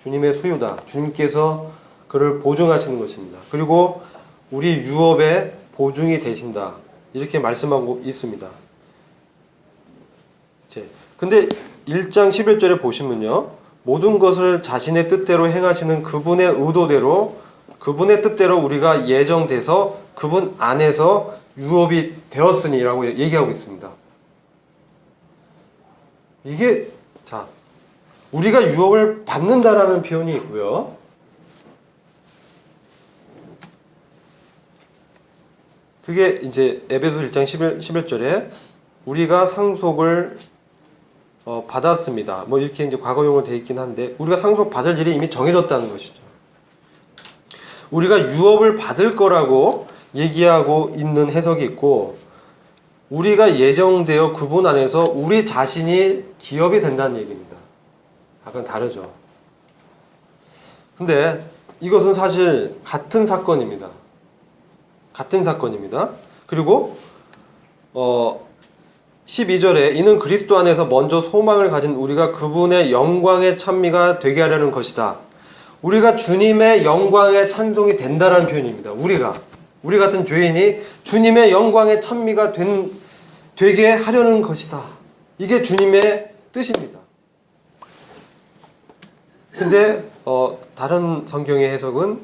주님의 소유다. 주님께서 그를 보증하시는 것입니다. 그리고 우리 유업의 보증이 되신다. 이렇게 말씀하고 있습니다. 근데 1장 11절에 보시면요. 모든 것을 자신의 뜻대로 행하시는 그분의 의도대로 그분의 뜻대로 우리가 예정돼서 그분 안에서 유업이 되었으니라고 얘기하고 있습니다. 이게 우리가 유업을 받는다라는 표현이 있고요. 그게 이제 에베소 1장 11절에 우리가 상속을 받았습니다. 뭐 이렇게 이제 과거용으로 되어 있긴 한데 우리가 상속 받을 일이 이미 정해졌다는 것이죠. 우리가 유업을 받을 거라고 얘기하고 있는 해석이 있고 우리가 예정되어 그분 안에서 우리 자신이 기업이 된다는 얘기입니다. 약간 다르죠. 근데 이것은 사실 같은 사건입니다. 같은 사건입니다. 그리고 12절에 이는 그리스도 안에서 먼저 소망을 가진 우리가 그분의 영광의 찬미가 되게 하려는 것이다. 우리가 주님의 영광의 찬송이 된다라는 표현입니다. 우리 같은 죄인이 주님의 영광의 찬미가 되게 하려는 것이다. 이게 주님의 뜻입니다. 근데 다른 성경의 해석은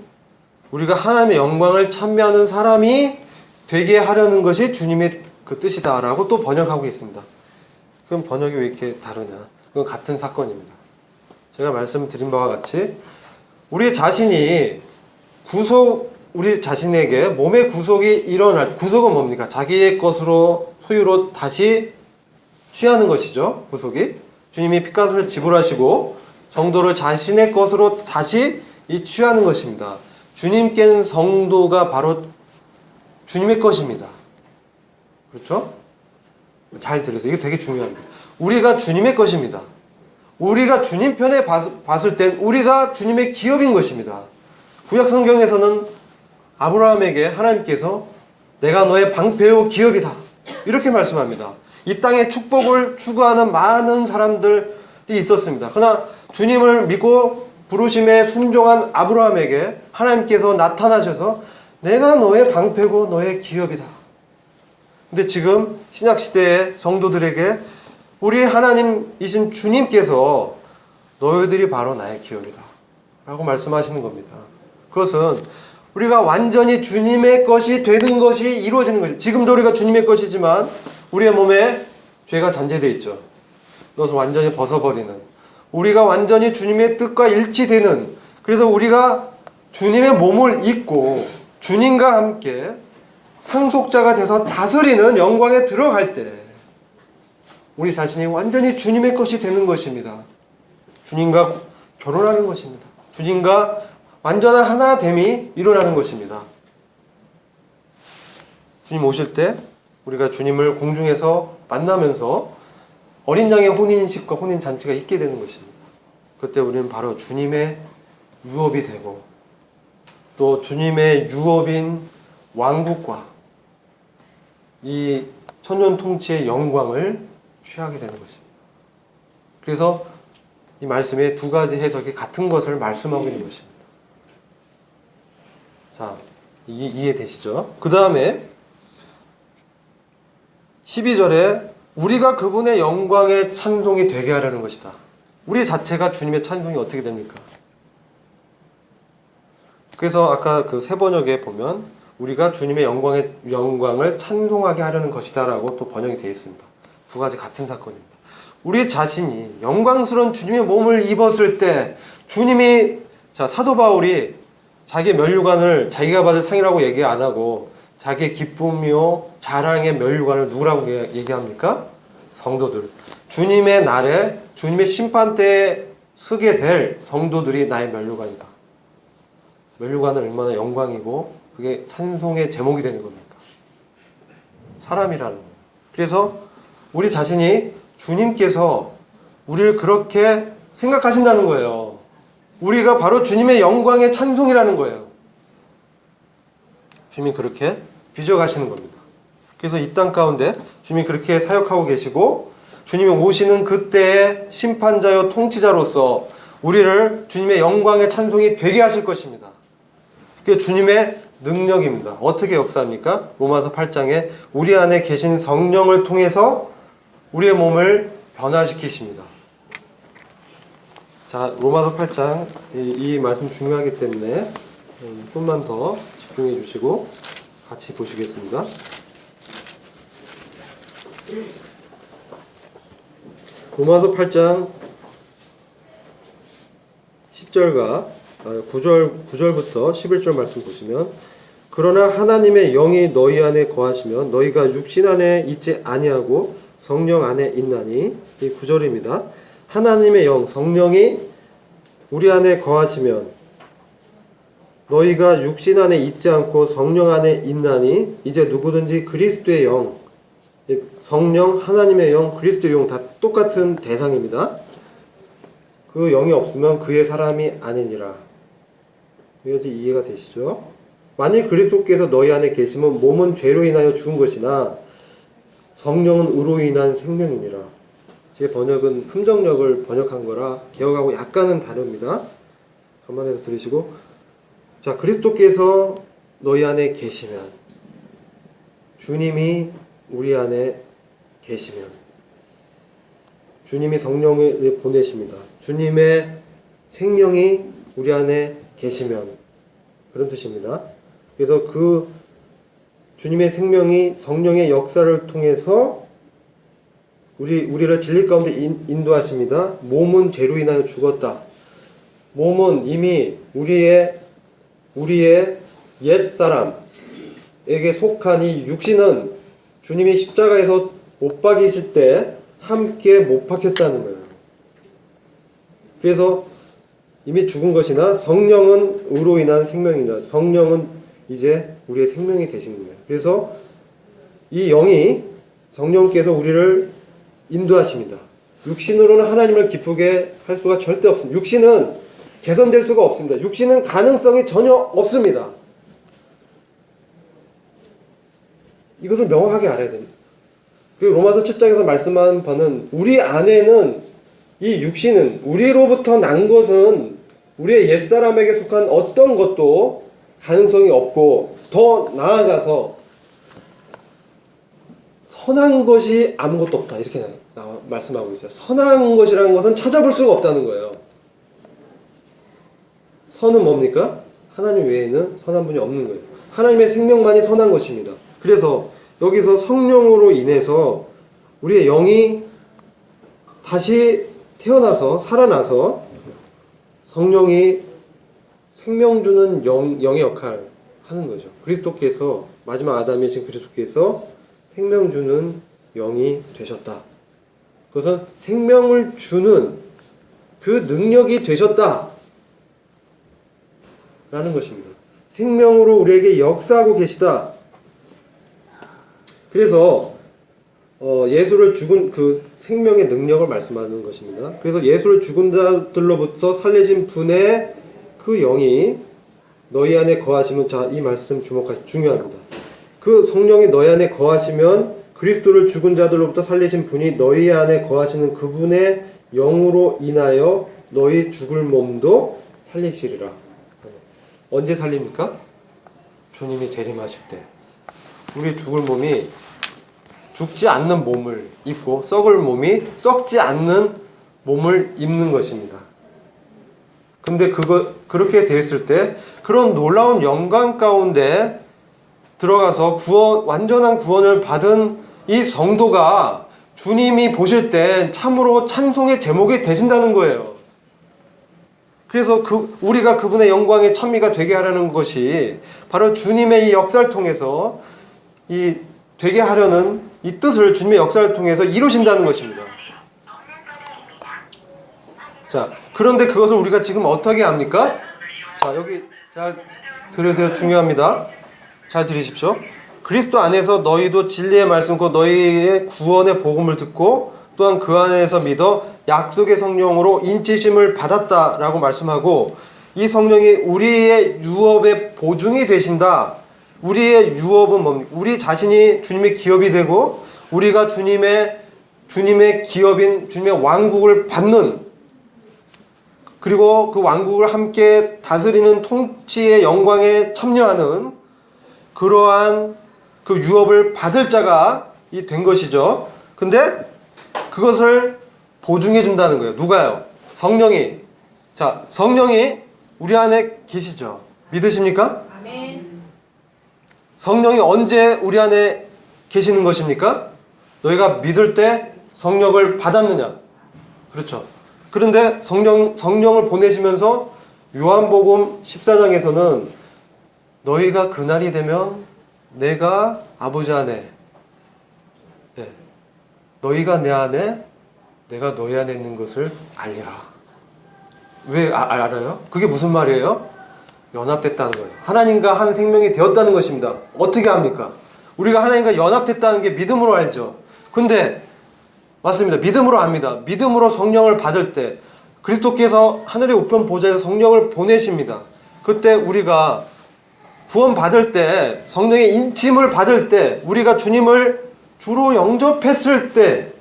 우리가 하나님의 영광을 찬미하는 사람이 되게 하려는 것이 주님의 그 뜻이다라고 또 번역하고 있습니다. 그럼 번역이 왜 이렇게 다르냐? 그건 같은 사건입니다. 제가 말씀드린 바와 같이 우리 자신이 우리 자신에게 몸의 구속이 일어날 구속은 뭡니까? 자기의 것으로 소유로 다시 취하는 것이죠. 구속이 주님이 피값을 지불하시고 성도를 자신의 것으로 다시 취하는 것입니다. 주님께는 성도가 바로 주님의 것입니다. 그렇죠? 잘 들으세요. 이게 되게 중요합니다. 우리가 주님의 것입니다. 우리가 주님 편에 봤을 땐 우리가 주님의 기업인 것입니다. 구약 성경에서는 아브라함에게 하나님께서 내가 너의 방패요 기업이다. 이렇게 말씀합니다. 이 땅에 축복을 추구하는 많은 사람들이 있었습니다. 그러나 주님을 믿고 부르심에 순종한 아브라함에게 하나님께서 나타나셔서 내가 너의 방패고 너의 기업이다. 근데 지금 신약시대의 성도들에게 우리 하나님이신 주님께서 너희들이 바로 나의 기업이다 라고 말씀하시는 겁니다. 그것은 우리가 완전히 주님의 것이 되는 것이 이루어지는 것입니다. 지금도 우리가 주님의 것이지만 우리의 몸에 죄가 잔재되어 있죠. 그것을 완전히 벗어버리는, 우리가 완전히 주님의 뜻과 일치되는, 그래서 우리가 주님의 몸을 입고 주님과 함께 상속자가 돼서 다스리는 영광에 들어갈 때 우리 자신이 완전히 주님의 것이 되는 것입니다. 주님과 결혼하는 것입니다. 주님과 완전한 하나됨이 일어나는 것입니다. 주님 오실 때 우리가 주님을 공중에서 만나면서 어린 양의 혼인식과 혼인잔치가 있게 되는 것입니다. 그때 우리는 바로 주님의 유업이 되고 또 주님의 유업인 왕국과 이 천년 통치의 영광을 취하게 되는 것입니다. 그래서 이 말씀의 두 가지 해석이 같은 것을 말씀하고 있는 것입니다. 자, 이해되시죠? 그 다음에 12절에 우리가 그분의 영광의 찬송이 되게 하려는 것이다. 우리 자체가 주님의 찬송이 어떻게 됩니까? 그래서 아까 그 새 번역에 보면 우리가 주님의 영광을 찬송하게 하려는 것이다 라고 또 번역이 되어 있습니다. 두 가지 같은 사건입니다. 우리 자신이 영광스러운 주님의 몸을 입었을 때 주님이, 자, 사도 바울이 자기의 면류관을 자기가 받을 상이라고 얘기 안 하고 자기의 기쁨이요 자랑의 면류관을 누구라고 얘기합니까? 성도들. 주님의 날에 주님의 심판대에 서게 될 성도들이 나의 면류관이다. 면류관은 얼마나 영광이고 그게 찬송의 제목이 되는 겁니까? 사람이라는 거예요. 그래서 우리 자신이 주님께서 우리를 그렇게 생각하신다는 거예요. 우리가 바로 주님의 영광의 찬송이라는 거예요. 주님이 그렇게 빚어가시는 겁니다. 그래서 이 땅 가운데 주님이 그렇게 사역하고 계시고 주님이 오시는 그때의 심판자요 통치자로서 우리를 주님의 영광의 찬송이 되게 하실 것입니다. 그게 주님의 능력입니다. 어떻게 역사합니까? 로마서 8장에 우리 안에 계신 성령을 통해서 우리의 몸을 변화시키십니다. 자, 로마서 8장 이 말씀 중요하기 때문에 좀만 더 집중해 주시고 같이 보시겠습니다. 로마서 8장 10절과 9절부터 11절 말씀 보시면 그러나 하나님의 영이 너희 안에 거하시면 너희가 육신 안에 있지 아니하고 성령 안에 있나니, 이 9절입니다. 하나님의 영, 성령이 우리 안에 거하시면 너희가 육신 안에 있지 않고 성령 안에 있나니 이제 누구든지 그리스도의 영, 성령, 하나님의 영, 그리스도의 영 다 똑같은 대상입니다. 그 영이 없으면 그의 사람이 아니니라. 여기까지 이해가 되시죠? 만일 그리스도께서 너희 안에 계시면 몸은 죄로 인하여 죽은 것이나 성령은 의로 인한 생명이니라. 제 번역은 흠정역을 번역한 거라 개혁하고 약간은 다릅니다. 감안해서 들으시고, 자, 그리스도께서 너희 안에 계시면, 주님이 우리 안에 계시면, 주님이 성령을 보내십니다. 주님의 생명이 우리 안에 계시면, 그런 뜻입니다. 그래서 그 주님의 생명이 성령의 역사를 통해서 우리를 진리 가운데 인도하십니다. 몸은 죄로 인하여 죽었다. 몸은 이미 우리의 옛 사람에게 속한 이 육신은 주님이 십자가에서 못 박이실 때 함께 못 박혔다는 거예요. 그래서 이미 죽은 것이나 성령은 의로 인한 생명이다. 성령은 이제 우리의 생명이 되신 거예요. 그래서 이 영이, 성령께서 우리를 인도하십니다. 육신으로는 하나님을 기쁘게 할 수가 절대 없습니다. 육신은 개선될 수가 없습니다. 육신은 가능성이 전혀 없습니다. 이것을 명확하게 알아야 됩니다. 그리고 로마서 7장에서 말씀한 바는 우리 안에는 이 육신은, 우리로부터 난 것은 우리의 옛사람에게 속한 어떤 것도 가능성이 없고, 더 나아가서 선한 것이 아무것도 없다, 이렇게 말씀하고 있어요. 선한 것이라는 것은 찾아볼 수가 없다는 거예요. 선은 뭡니까? 하나님 외에는 선한 분이 없는 거예요. 하나님의 생명만이 선한 것입니다. 그래서 여기서 성령으로 인해서 우리의 영이 다시 태어나서 살아나서 성령이 생명 주는 영의 역할을 하는 거죠. 그리스도께서 마지막 아담이신 그리스도께서 생명 주는 영이 되셨다. 그것은 생명을 주는 그 능력이 되셨다 라는 것입니다. 생명으로 우리에게 역사하고 계시다. 그래서 예수를 죽은 그 생명의 능력을 말씀하는 것입니다. 그래서 예수를 죽은 자들로부터 살리신 분의 그 영이 너희 안에 거하시면, 자, 이 말씀 중요합니다. 그 성령이 너희 안에 거하시면 그리스도를 죽은 자들로부터 살리신 분이 너희 안에 거하시는 그분의 영으로 인하여 너희 죽을 몸도 살리시리라. 언제 살립니까? 주님이 재림하실 때. 우리 죽을 몸이 죽지 않는 몸을 입고 썩을 몸이 썩지 않는 몸을 입는 것입니다. 근데 그렇게 됐을 때 그런 놀라운 영광 가운데 들어가서 완전한 구원을 받은 이 성도가 주님이 보실 때 참으로 찬송의 제목이 되신다는 거예요. 그래서 우리가 그분의 영광에 찬미가 되게 하라는 것이 바로 주님의 이 역사를 통해서 되게 하려는 이 뜻을 주님의 역사를 통해서 이루신다는 것입니다. 자, 그런데 그것을 우리가 지금 어떻게 합니까? 자, 여기 잘 들으세요. 중요합니다. 잘 들으십시오. 그리스도 안에서 너희도 진리의 말씀, 그 너희의 구원의 복음을 듣고 또한 그 안에서 믿어 약속의 성령으로 인치심을 받았다라고 말씀하고, 이 성령이 우리의 유업의 보증이 되신다. 우리의 유업은 뭡니까? 우리 자신이 주님의 기업이 되고 우리가 주님의 기업인 주님의 왕국을 받는, 그리고 그 왕국을 함께 다스리는 통치의 영광에 참여하는 그러한 그 유업을 받을 자가 된 것이죠. 근데 그것을 보증해 준다는 거예요. 누가요? 성령이. 자, 성령이 우리 안에 계시죠. 믿으십니까? 아멘. 성령이 언제 우리 안에 계시는 것입니까? 너희가 믿을 때 성령을 받았느냐? 그렇죠. 그런데 성령을 보내시면서 요한복음 14장에서는 너희가 그날이 되면 내가 아버지 안에, 너희가 내 안에, 내가 너희 안에 있는 것을 알리라. 왜 알아요? 그게 무슨 말이에요? 연합됐다는 거예요. 하나님과 한 생명이 되었다는 것입니다. 어떻게 합니까? 우리가 하나님과 연합됐다는 게 믿음으로 알죠. 근데 맞습니다. 믿음으로 압니다. 믿음으로 성령을 받을 때 그리스도께서 하늘의 우편 보좌에서 성령을 보내십니다. 그때 우리가 구원 받을 때, 성령의 인침을 받을 때, 우리가 주님을 주로 영접했을 때,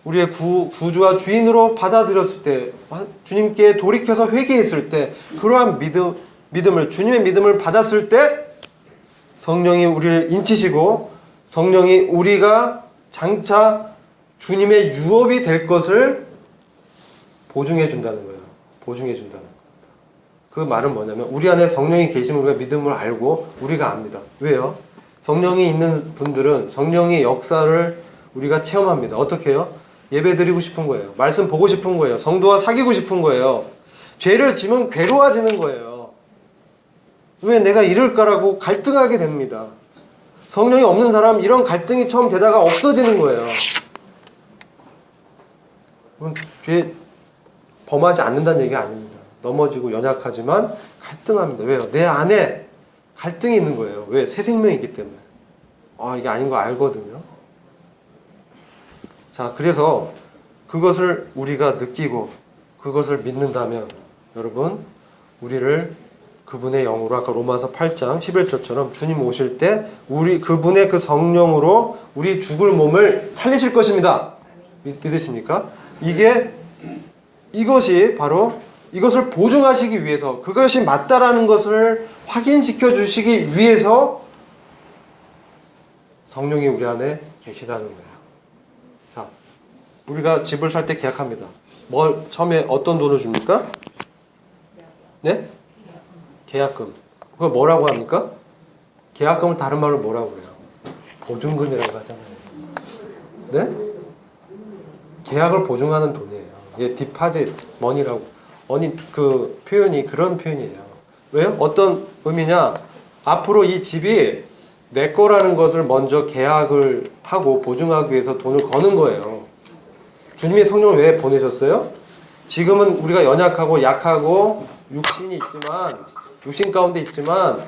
우리의 구주와 주인으로 받아들였을 때, 주님께 돌이켜서 회개했을 때, 그러한 믿음을, 주님의 믿음을 받았을 때 성령이 우리를 인치시고 성령이 우리가 장차 주님의 유업이 될 것을 보증해 준다는 거예요. 보증해 준다는 거예요. 그 말은 뭐냐면 우리 안에 성령이 계시면 우리가 믿음을 알고 우리가 압니다. 왜요? 성령이 있는 분들은 성령의 역사를 우리가 체험합니다. 어떻게 해요? 예배 드리고 싶은 거예요. 말씀 보고 싶은 거예요. 성도와 사귀고 싶은 거예요. 죄를 지면 괴로워지는 거예요. 왜 내가 이럴까라고 갈등하게 됩니다. 성령이 없는 사람 이런 갈등이 처음 되다가 없어지는 거예요. 죄 범하지 않는다는 얘기가 아닙니다. 넘어지고 연약하지만 갈등합니다. 왜요? 내 안에 갈등이 있는 거예요. 왜? 새 생명이기 때문에. 이게 아닌 거 알거든요. 자, 그래서 그것을 우리가 느끼고 그것을 믿는다면 여러분, 우리를 그분의 영으로, 아까 로마서 8장 11절처럼 주님 오실 때 그분의 그 성령으로 우리 죽을 몸을 살리실 것입니다. 믿으십니까? 이것이 바로 이것을 보증하시기 위해서, 그것이 맞다라는 것을 확인시켜 주시기 위해서 성령이 우리 안에 계시다는 거예요. 자, 우리가 집을 살 때 계약합니다. 처음에 어떤 돈을 줍니까? 네? 계약금. 그거 뭐라고 합니까? 계약금을 다른 말로 뭐라고 그래요? 보증금이라고 하잖아요. 네? 계약을 보증하는 돈이에요. 이게 디파짓 머니라고. 아니 그 표현이 그런 표현이에요. 왜요? 어떤 의미냐? 앞으로 이 집이 내 거라는 것을 먼저 계약을 하고 보증하기 위해서 돈을 거는 거예요. 주님이 성령을 왜 보내셨어요? 지금은 우리가 연약하고 약하고 육신 가운데 있지만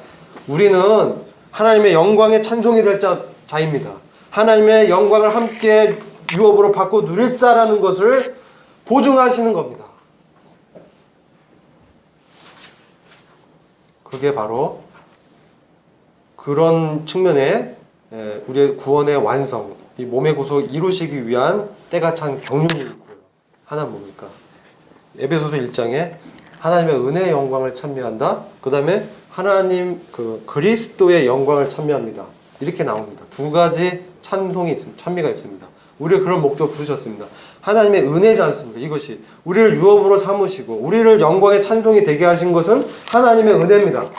우리는 하나님의 영광의 찬송이 될 자입니다. 하나님의 영광을 함께 유업으로 받고 누릴 자라는 것을 보증하시는 겁니다. 그게 바로 그런 측면에 우리의 구원의 완성, 이 몸의 구속을 이루시기 위한 때가 찬 경륜이 있고요. 하나 뭡니까? 에베소서 1장에 하나님의 은혜의 영광을 찬미한다. 그 다음에 하나님 그리스도의 영광을 찬미합니다. 이렇게 나옵니다. 두 가지 찬송이 있습니다. 찬미가 있습니다. 우리를 그런 목적으로 부르셨습니다. 하나님의 은혜지 않습니까? 이것이 우리를 유업으로 삼으시고 우리를 영광의 찬송이 되게 하신 것은 하나님의 은혜입니다.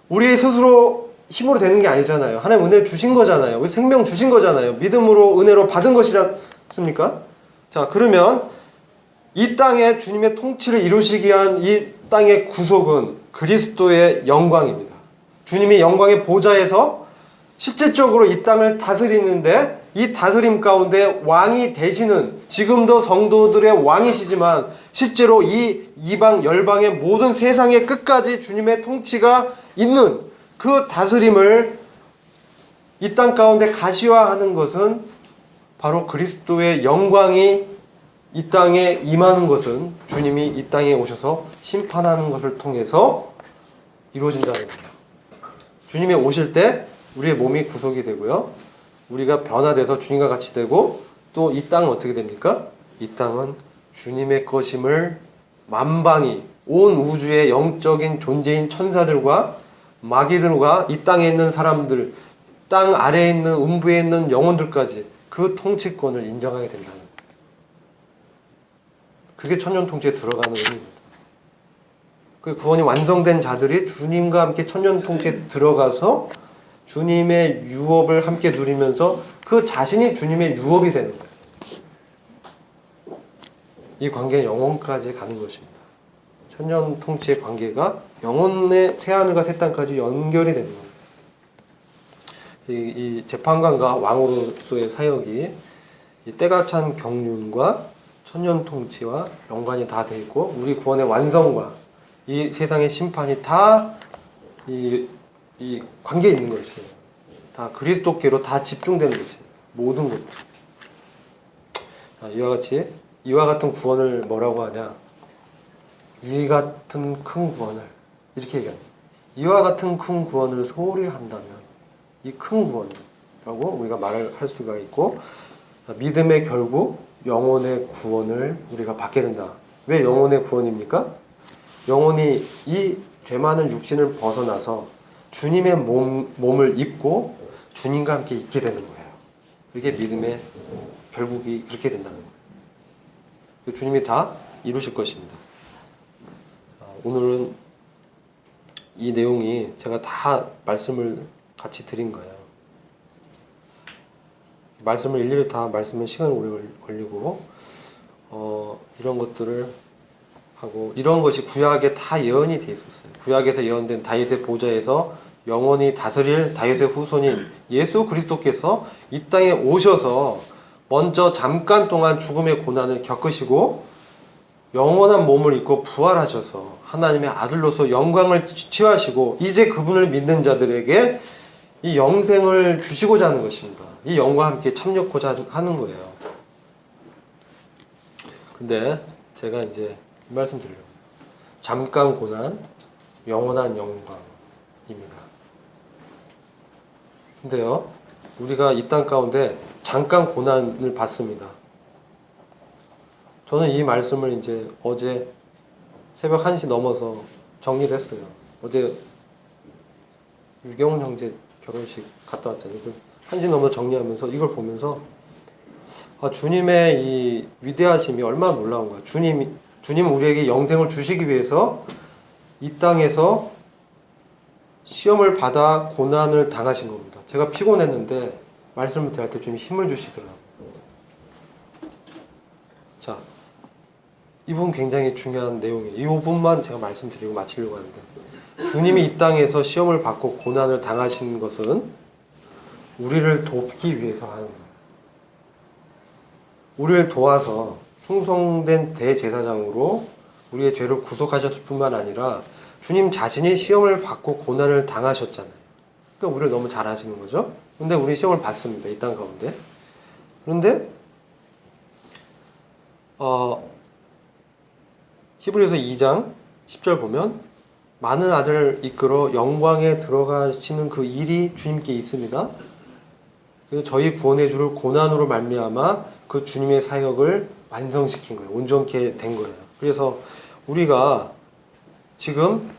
우리 스스로 힘으로 되는 게 아니잖아요. 하나님 은혜 주신 거잖아요. 우리 생명 주신 거잖아요. 믿음으로 은혜로 받은 것이지 않습니까? 자, 그러면 이 땅에 주님의 통치를 이루시기 위한 이 땅의 구속은 그리스도의 영광입니다. 주님이 영광의 보좌에서 실질적으로 이 땅을 다스리는데 이 다스림 가운데 왕이 되시는 지금도 성도들의 왕이시지만 실제로 이 이방 열방의 모든 세상의 끝까지 주님의 통치가 있는 그 다스림을 이 땅 가운데 가시화하는 것은 바로 그리스도의 영광이 이 땅에 임하는 것은 주님이 이 땅에 오셔서 심판하는 것을 통해서 이루어진다는 겁니다. 주님이 오실 때 우리의 몸이 구속이 되고요. 우리가 변화돼서 주님과 같이 되고 또 이 땅은 어떻게 됩니까? 이 땅은 주님의 것임을 만방이 온 우주의 영적인 존재인 천사들과 마귀들과 이 땅에 있는 사람들, 땅 아래에 있는 음부에 있는 영혼들까지 그 통치권을 인정하게 된다는 거예요. 그게 천년 통치에 들어가는 의미입니다. 그 구원이 완성된 자들이 주님과 함께 천년 통치에 들어가서 주님의 유업을 함께 누리면서 그 자신이 주님의 유업이 되는 거예요. 이 관계는 영혼까지 가는 것입니다. 천년 통치의 관계가 영혼의 새하늘과 새 땅까지 연결이 되는 겁니다. 이 재판관과 왕으로서의 사역이 이 때가 찬 경륜과 천년 통치와 연관이 다 돼 있고 우리 구원의 완성과 이 세상의 심판이 다 이 관계에 있는 것이에요. 다 그리스도께로 다 집중되는 것이에요. 모든 것들. 이와 같은 구원을 뭐라고 하냐? 이 같은 큰 구원을 이렇게 얘기합니다. 이와 같은 큰 구원을 소홀히 한다면 이 큰 구원이라고 우리가 말을 할 수가 있고 믿음의 결국 영혼의 구원을 우리가 받게 된다. 왜 영혼의 구원입니까? 영혼이 이 죄 많은 육신을 벗어나서 주님의 몸을 입고 주님과 함께 있게 되는 거예요. 이게 믿음의 결국이 그렇게 된다는 거예요. 주님이 다 이루실 것입니다. 오늘은 이 내용이 제가 다 말씀을 같이 드린 거예요. 말씀을 일일이 다 말씀은 시간이 오래 걸리고 이런 것들을 하고 이런 것이 구약에 다 예언이 돼 있었어요. 구약에서 예언된 다윗의 보좌에서 영원히 다스릴 다윗의 후손인 예수 그리스도께서 이 땅에 오셔서 먼저 잠깐 동안 죽음의 고난을 겪으시고 영원한 몸을 입고 부활하셔서 하나님의 아들로서 영광을 취하시고 이제 그분을 믿는 자들에게 이 영생을 주시고자 하는 것입니다. 이 영과 함께 참여하고자 하는 거예요. 근데 제가 이제 이 말씀 드려요. 잠깐 고난, 영원한 영광입니다. 근데요, 우리가 이 땅 가운데 잠깐 고난을 받습니다. 저는 이 말씀을 이제 어제 새벽 1시 넘어서 정리를 했어요. 어제 유경훈 형제 결혼식 갔다 왔잖아요. 1시 넘어서 정리하면서 이걸 보면서 주님의 이 위대하심이 얼마나 놀라운 거야. 주님이 주님은 우리에게 영생을 주시기 위해서 이 땅에서 시험을 받아 고난을 당하신 겁니다. 제가 피곤했는데 말씀을 드릴 때 주님이 힘을 주시더라고요. 자, 이 부분 굉장히 중요한 내용이에요. 이 부분만 제가 말씀드리고 마치려고 하는데, 주님이 이 땅에서 시험을 받고 고난을 당하신 것은 우리를 돕기 위해서 하는 거예요. 우리를 도와서 충성된 대제사장으로 우리의 죄를 구속하셨을 뿐만 아니라 주님 자신이 시험을 받고 고난을 당하셨잖아요. 그러니까 우리를 너무 잘 아시는 거죠. 근데 우리 시험을 받습니다. 이 땅 가운데. 그런데 히브리서 2장 10절 보면 많은 아들을 이끌어 영광에 들어가시는 그 일이 주님께 있습니다. 그래서 저희 구원의 주를 고난으로 말미암아 그 주님의 사역을 완성시킨 거예요. 온전케 된 거예요. 그래서 우리가 지금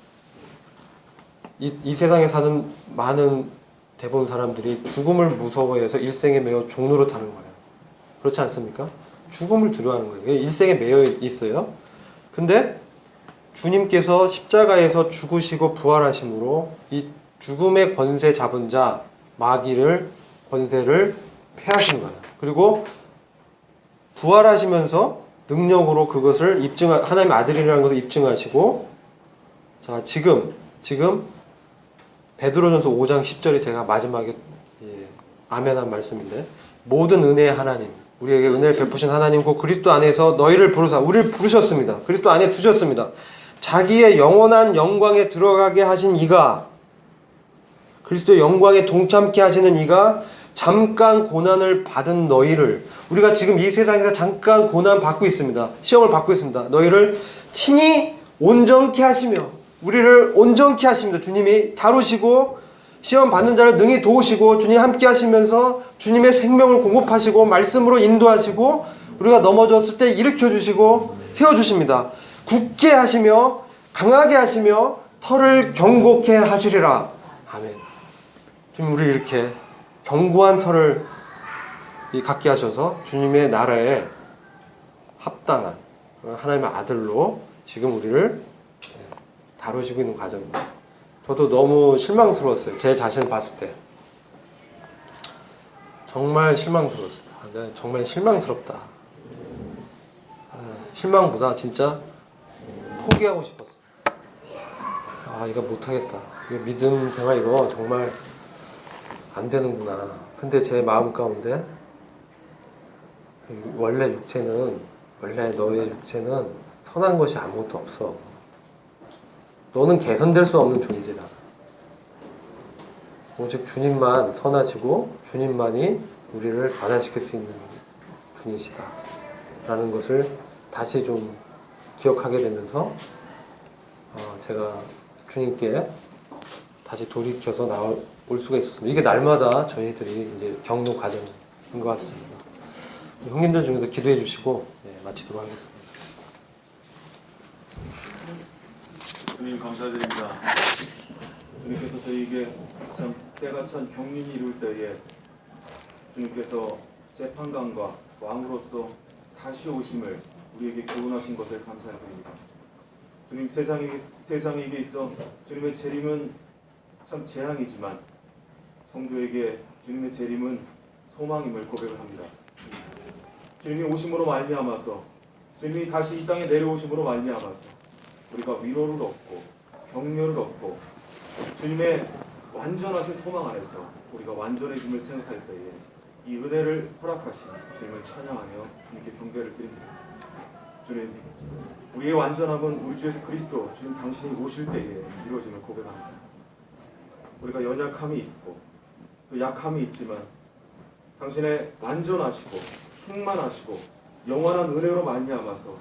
이 세상에 사는 많은 대부분 사람들이 죽음을 무서워해서 일생에 매여 종로로 타는 거예요. 그렇지 않습니까? 죽음을 두려워하는 거예요. 일생에 매여 있어요. 근데 주님께서 십자가에서 죽으시고 부활하심으로 이 죽음의 권세 잡은 자 마귀를 권세를 패하신 거예요. 그리고 부활하시면서 능력으로 그것을 하나님의 아들이라는 것을 입증하시고, 자, 지금 베드로전서 5장 10절이 제가 마지막에 아멘한 말씀인데, 모든 은혜의 하나님, 우리에게 은혜를 베푸신 하나님 곧 그리스도 안에서 너희를 부르사, 우리를 부르셨습니다. 그리스도 안에 두셨습니다. 자기의 영원한 영광에 들어가게 하신 이가, 그리스도의 영광에 동참케 하시는 이가 잠깐 고난을 받은 너희를, 우리가 지금 이 세상에서 잠깐 고난 받고 있습니다. 시험을 받고 있습니다. 너희를 친히 온전케 하시며, 우리를 온전케 하십니다. 주님이 다루시고 시험 받는 자를 능히 도우시고 주님 함께 하시면서 주님의 생명을 공급하시고 말씀으로 인도하시고 우리가 넘어졌을 때 일으켜 주시고 세워 주십니다. 굳게 하시며 강하게 하시며 털을 견고케 하시리라. 아멘. 주님, 우리 이렇게 견고한 털을 갖게 하셔서 주님의 나라에 합당한 하나님의 아들로 지금 우리를 다루시고 있는 과정입니다. 저도 너무 실망스러웠어요. 제 자신을 봤을 때 정말 실망스러웠어요. 네, 정말 실망스럽다. 실망보다 진짜 포기하고 싶었어요. 이거 못하겠다. 이거 믿음 생활 이거 정말 안 되는구나. 근데 제 마음 가운데 원래 너의 육체는 선한 것이 아무것도 없어. 너는 개선될 수 없는 존재다. 오직 주님만 선하시고 주님만이 우리를 변화시킬 수 있는 분이시다 라는 것을 다시 좀 기억하게 되면서 제가 주님께 다시 돌이켜서 나올 수가 있었습니다. 이게 날마다 저희들이 이제 겪는 과정인 것 같습니다. 형님들 중에서 기도해 주시고 마치도록 하겠습니다. 주님 감사드립니다. 주님께서 저희에게 참 때가 찬 경륜이 이룰 때에 주님께서 재판관과 왕으로서 다시 오심을 우리에게 교훈하신 것을 감사드립니다. 주님, 세상에게 있어 주님의 재림은 참 재앙이지만 성도에게 주님의 재림은 소망임을 고백을 합니다. 주님이 오심으로 말미암아서, 주님이 다시 이 땅에 내려오심으로 말미암아서 우리가 위로를 얻고 격려를 얻고 주님의 완전하신 소망 안에서 우리가 완전해짐을 생각할 때에 이 은혜를 허락하신 주님을 찬양하며 주님께 경배를 드립니다. 주님, 우리의 완전함은 우리 주 예수 그리스도 주님 당신이 오실 때에 이루어짐을 고백합니다. 우리가 연약함이 있고 또 약함이 있지만 당신의 완전하시고 충만하시고 영원한 은혜로 말미암아서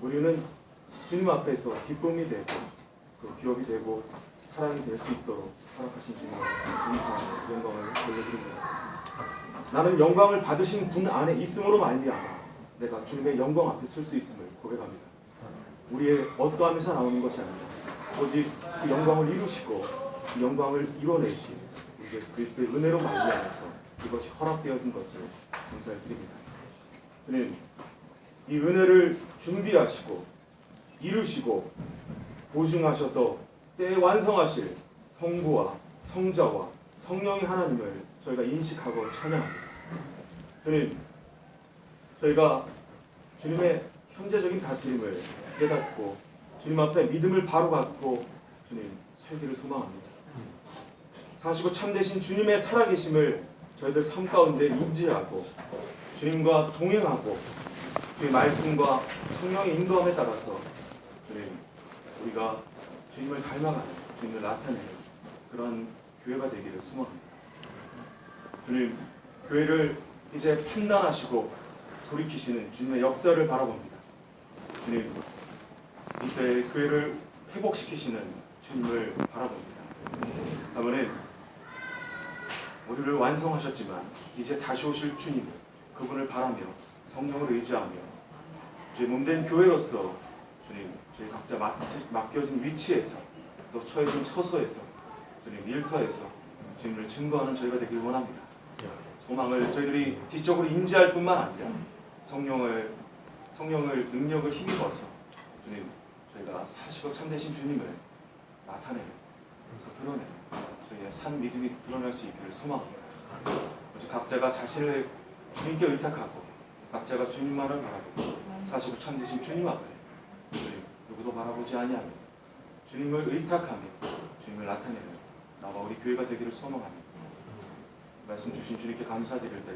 우리는 주님 앞에서 기쁨이 되고 또 기업이 되고 사랑이 될 수 있도록 허락하신 주님의 감사하며 영광을 돌려드립니다. 나는 영광을 받으신 분 안에 있음으로 말미암아 내가 주님의 영광 앞에 설 수 있음을 고백합니다. 우리의 어떠함에서 나오는 것이 아니라 오직 그 영광을 이루시고 그 영광을 이뤄내신 우리 예수 그리스도의 은혜로 말미암아서 이것이 허락되어진 것을 감사를 드립니다. 주님, 이 은혜를 준비하시고 이루시고 보증하셔서 때에 완성하실 성부와 성자와 성령의 하나님을 저희가 인식하고 찬양합니다. 주님, 저희가 주님의 현재적인 다스림을 깨닫고 주님 앞에 믿음을 바로 갖고 주님 살기를 소망합니다. 사시고 참되신 주님의 살아계심을 저희들 삶 가운데 인지하고 주님과 동행하고 주의 말씀과 성령의 인도함에 따라서 주님 우리가 주님을 닮아가는 주님을 나타내는 그런 교회가 되기를 소망합니다. 주님 교회를 이제 판단하시고 돌이키시는 주님의 역사를 바라봅니다. 주님 이때 교회를 회복시키시는 주님을 바라봅니다. 아버님 우리를 완성하셨지만 이제 다시 오실 주님 그분을 바라며 성령을 의지하며 저희 몸된 교회로서 주님 저희 각자 맡겨진 위치에서 또 처해진 처소에서 주님 일터에서 주님을 증거하는 저희가 되길 원합니다. 소망을 저희들이 지적으로 인지할 뿐만 아니라 성령을 능력을 힘입어서 주님 저희가 사시고 참되신 주님을 나타내는 드러내는 저희의 산 믿음이 드러날 수 있기를 소망합니다. 각자가 자신을 주님께 의탁하고 각자가 주님만을 바라보고 사시고 참되신 주님 앞에 주님 누구도 바라보지 아니하며 주님을 의탁하며 주님을 나타내는 나와 우리 교회가 되기를 소망합니다. 말씀 주신 주님께 감사드릴 때에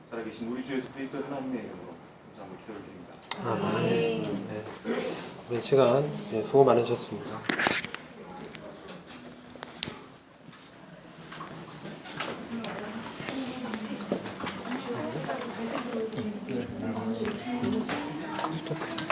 살아계신 우리 주 예수 그리스도 하나님의 이름으로 감사하며 기도를 드립니다. 네. 오랜 시간 수고 많으셨습니다.